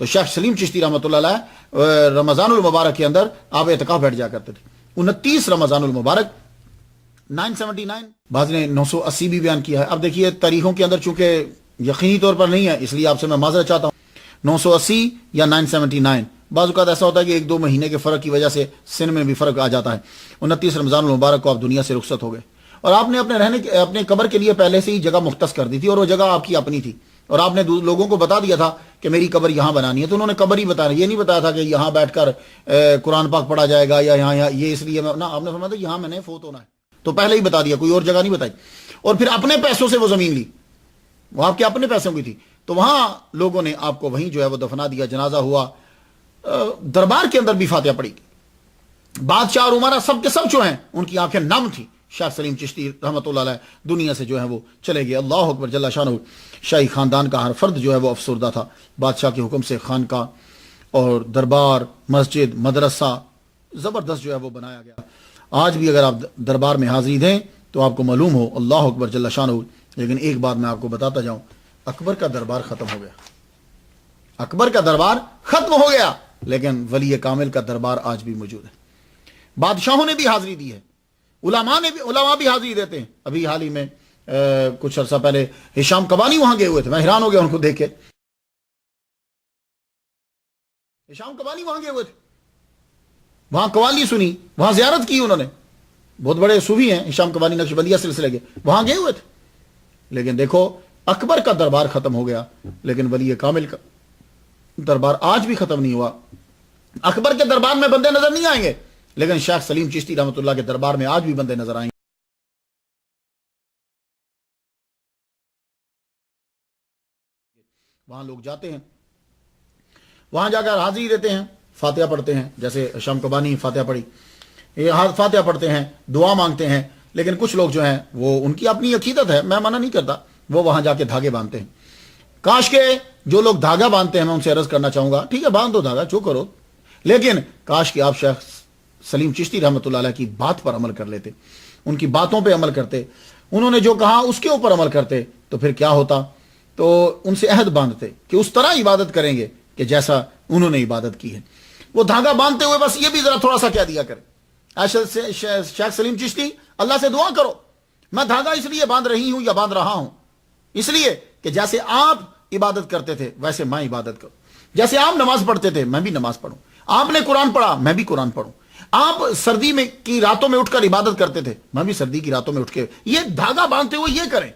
تو شیخ سلیم چشتی رحمۃ اللہ علیہ رمضان المبارک کے اندر آپ اعتکاف بیٹھ جا کرتے تھے. 29 رمضان المبارک 979، بعض نے 980 بھی بیان کیا ہے. اب دیکھیے تاریخوں کے اندر چونکہ یقینی طور پر نہیں ہے، اس لیے آپ سے میں معذرت چاہتا ہوں. 980 یا 979، بعض اوقات ایسا ہوتا ہے کہ 1-2 مہینے کے فرق کی وجہ سے سن میں بھی فرق آ جاتا ہے. 29 رمضان المبارک کو آپ دنیا سے رخصت ہو گئے، اور آپ نے اپنے قبر کے لیے پہلے سے ہی جگہ مختص کر دی تھی، اور وہ جگہ آپ کی اپنی تھی، اور آپ نے لوگوں کو بتا دیا تھا کہ میری قبر یہاں بنانی ہے. تو انہوں نے قبر ہی بتایا، یہ نہیں بتایا تھا کہ یہاں بیٹھ کر قرآن پاک پڑھا جائے گا یا یہاں یہ اس لیے نا، آپ نے فرمایا تھا یہاں میں نے فوت ہونا ہے، تو پہلے ہی بتا دیا، کوئی اور جگہ نہیں بتائی. اور پھر اپنے پیسوں سے وہ زمین لی، وہ آپ کے اپنے پیسوں کی تھی، تو وہاں لوگوں نے آپ کو وہیں جو ہے وہ دفنا دیا. جنازہ ہوا، دربار کے اندر بھی فاتحہ پڑھی. بادشاہ اور عمرا سب کے سب جو ہیں ان کی آنکھیں نم تھی. شیخ سلیم چشتی رحمۃ اللہ علیہ دنیا سے جو ہے وہ چلے گئے. اللہ اکبر جل شانہ. شاہی خاندان کا ہر فرد جو ہے وہ افسردہ تھا. بادشاہ کے حکم سے خانقاہ اور دربار، مسجد، مدرسہ زبردست جو ہے وہ بنایا گیا. آج بھی اگر آپ دربار میں حاضری دیں تو آپ کو معلوم ہو، اللہ اکبر جل شانہ. لیکن ایک بات میں آپ کو بتاتا جاؤں، اکبر کا دربار ختم ہو گیا. اکبر کا دربار ختم ہو گیا، لیکن ولی کامل کا دربار آج بھی موجود ہے. بادشاہوں نے بھی حاضری دی ہے، علماء بھی حاضری دیتے ہیں. ابھی حال ہی میں کچھ عرصہ پہلے ہشام کبانی وہاں گئے ہوئے تھے، میں حیران ہو گیا ان کو دیکھ کے. ہشام کبانی وہاں گئے ہوئے تھے، وہاں قوالی سنی، وہاں زیارت کی انہوں نے. بہت بڑے صوفی ہیں ہشام کبانی، نقشبندیہ سلسلے کے، وہاں گئے ہوئے تھے. لیکن دیکھو اکبر کا دربار ختم ہو گیا، لیکن ولی کامل کا دربار آج بھی ختم نہیں ہوا. اکبر کے دربار میں بندے نظر نہیں آئیں گے، لیکن شیخ سلیم چشتی رحمۃ اللہ کے دربار میں آج بھی بندے نظر آئیں گے. وہاں لوگ جاتے ہیں، وہاں جا کر حاضری دیتے ہیں، فاتحہ پڑھتے ہیں. جیسے شام کبانی فاتحہ پڑھی، یہ فاتحہ پڑھتے ہیں، دعا مانگتے ہیں. لیکن کچھ لوگ جو ہیں وہ ان کی اپنی عقیدت ہے، میں منع نہیں کرتا، وہ وہاں جا کے دھاگے باندھتے ہیں. کاش کے جو لوگ دھاگا باندھتے ہیں، میں ان سے عرض کرنا چاہوں گا، ٹھیک ہے باندھ دو دھاگا، جو کرو، لیکن کاش کہ آپ شیخ سلیم چشتی رحمۃ اللہ علیہ کی بات پر عمل کر لیتے، ان کی باتوں پہ عمل کرتے، انہوں نے جو کہا اس کے اوپر عمل کرتے، تو پھر کیا ہوتا. تو ان سے عہد باندھتے کہ اس طرح عبادت کریں گے کہ جیسا انہوں نے عبادت کی ہے. وہ دھاگا باندھتے ہوئے بس یہ بھی ذرا تھوڑا سا کہہ دیا کرے، شیخ سلیم چشتی اللہ سے دعا کرو، میں دھاگا اس لیے باندھ رہی ہوں یا باندھ رہا ہوں، اس لیے کہ جیسے آپ عبادت کرتے تھے ویسے میں عبادت کروں، جیسے آپ نماز پڑھتے تھے میں بھی نماز پڑھوں، آپ نے قرآن پڑھا میں بھی قرآن پڑھوں، آپ سردی میں کی راتوں میں اٹھ کر عبادت کرتے تھے میں بھی سردی کی راتوں میں اٹھ کے. یہ دھاگا باندھتے ہوئے یہ کریں،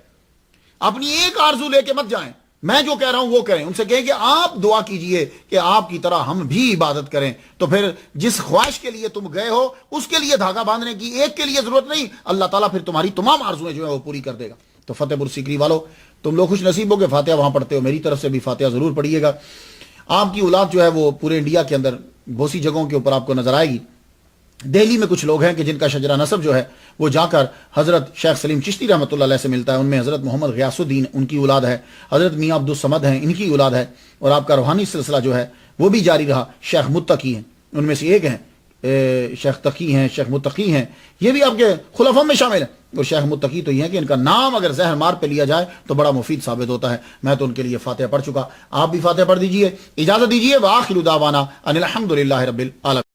اپنی ایک آرزو لے کے مت جائیں، میں جو کہہ رہا ہوں وہ کریں. ان سے کہیں کہ آپ دعا کیجئے کہ آپ کی طرح ہم بھی عبادت کریں. تو پھر جس خواہش کے لیے تم گئے ہو اس کے لیے دھاگا باندھنے کی ایک کے لیے ضرورت نہیں، اللہ تعالیٰ پھر تمہاری تمام آرزویں جو ہے وہ پوری کر دے گا. تو فتح پور سیکری والو، تم لوگ خوش نصیب ہو کہ فاتحہ وہاں پڑھتے ہو، میری طرف سے بھی فاتحہ ضرور پڑھیے گا. آپ کی اولاد جو ہے وہ پورے انڈیا کے اندر بہت سی جگہوں کے اوپر آپ کو نظر آئے گی. دہلی میں کچھ لوگ ہیں کہ جن کا شجرہ نسب جو ہے وہ جا کر حضرت شیخ سلیم چشتی رحمۃ اللہ علیہ سے ملتا ہے. ان میں حضرت محمد غیاث الدین ان کی اولاد ہے، حضرت میاں عبدالصمد ہیں ان کی اولاد ہے، اور آپ کا روحانی سلسلہ جو ہے وہ بھی جاری رہا. شیخ متقی ہیں ان میں سے ایک ہیں، شیخ تقی ہیں، شیخ متقی ہیں، یہ بھی آپ کے خلفاء میں شامل ہیں. اور شیخ متقی تو یہ ہے کہ ان کا نام اگر زہر مار پہ لیا جائے تو بڑا مفید ثابت ہوتا ہے. میں تو ان کے لیے فاتحہ پڑھ چکا، آپ بھی فاتحہ پڑھ دیجئے. اجازت دیجئے، وآخر دعوانا ان الحمدللہ رب العالمین.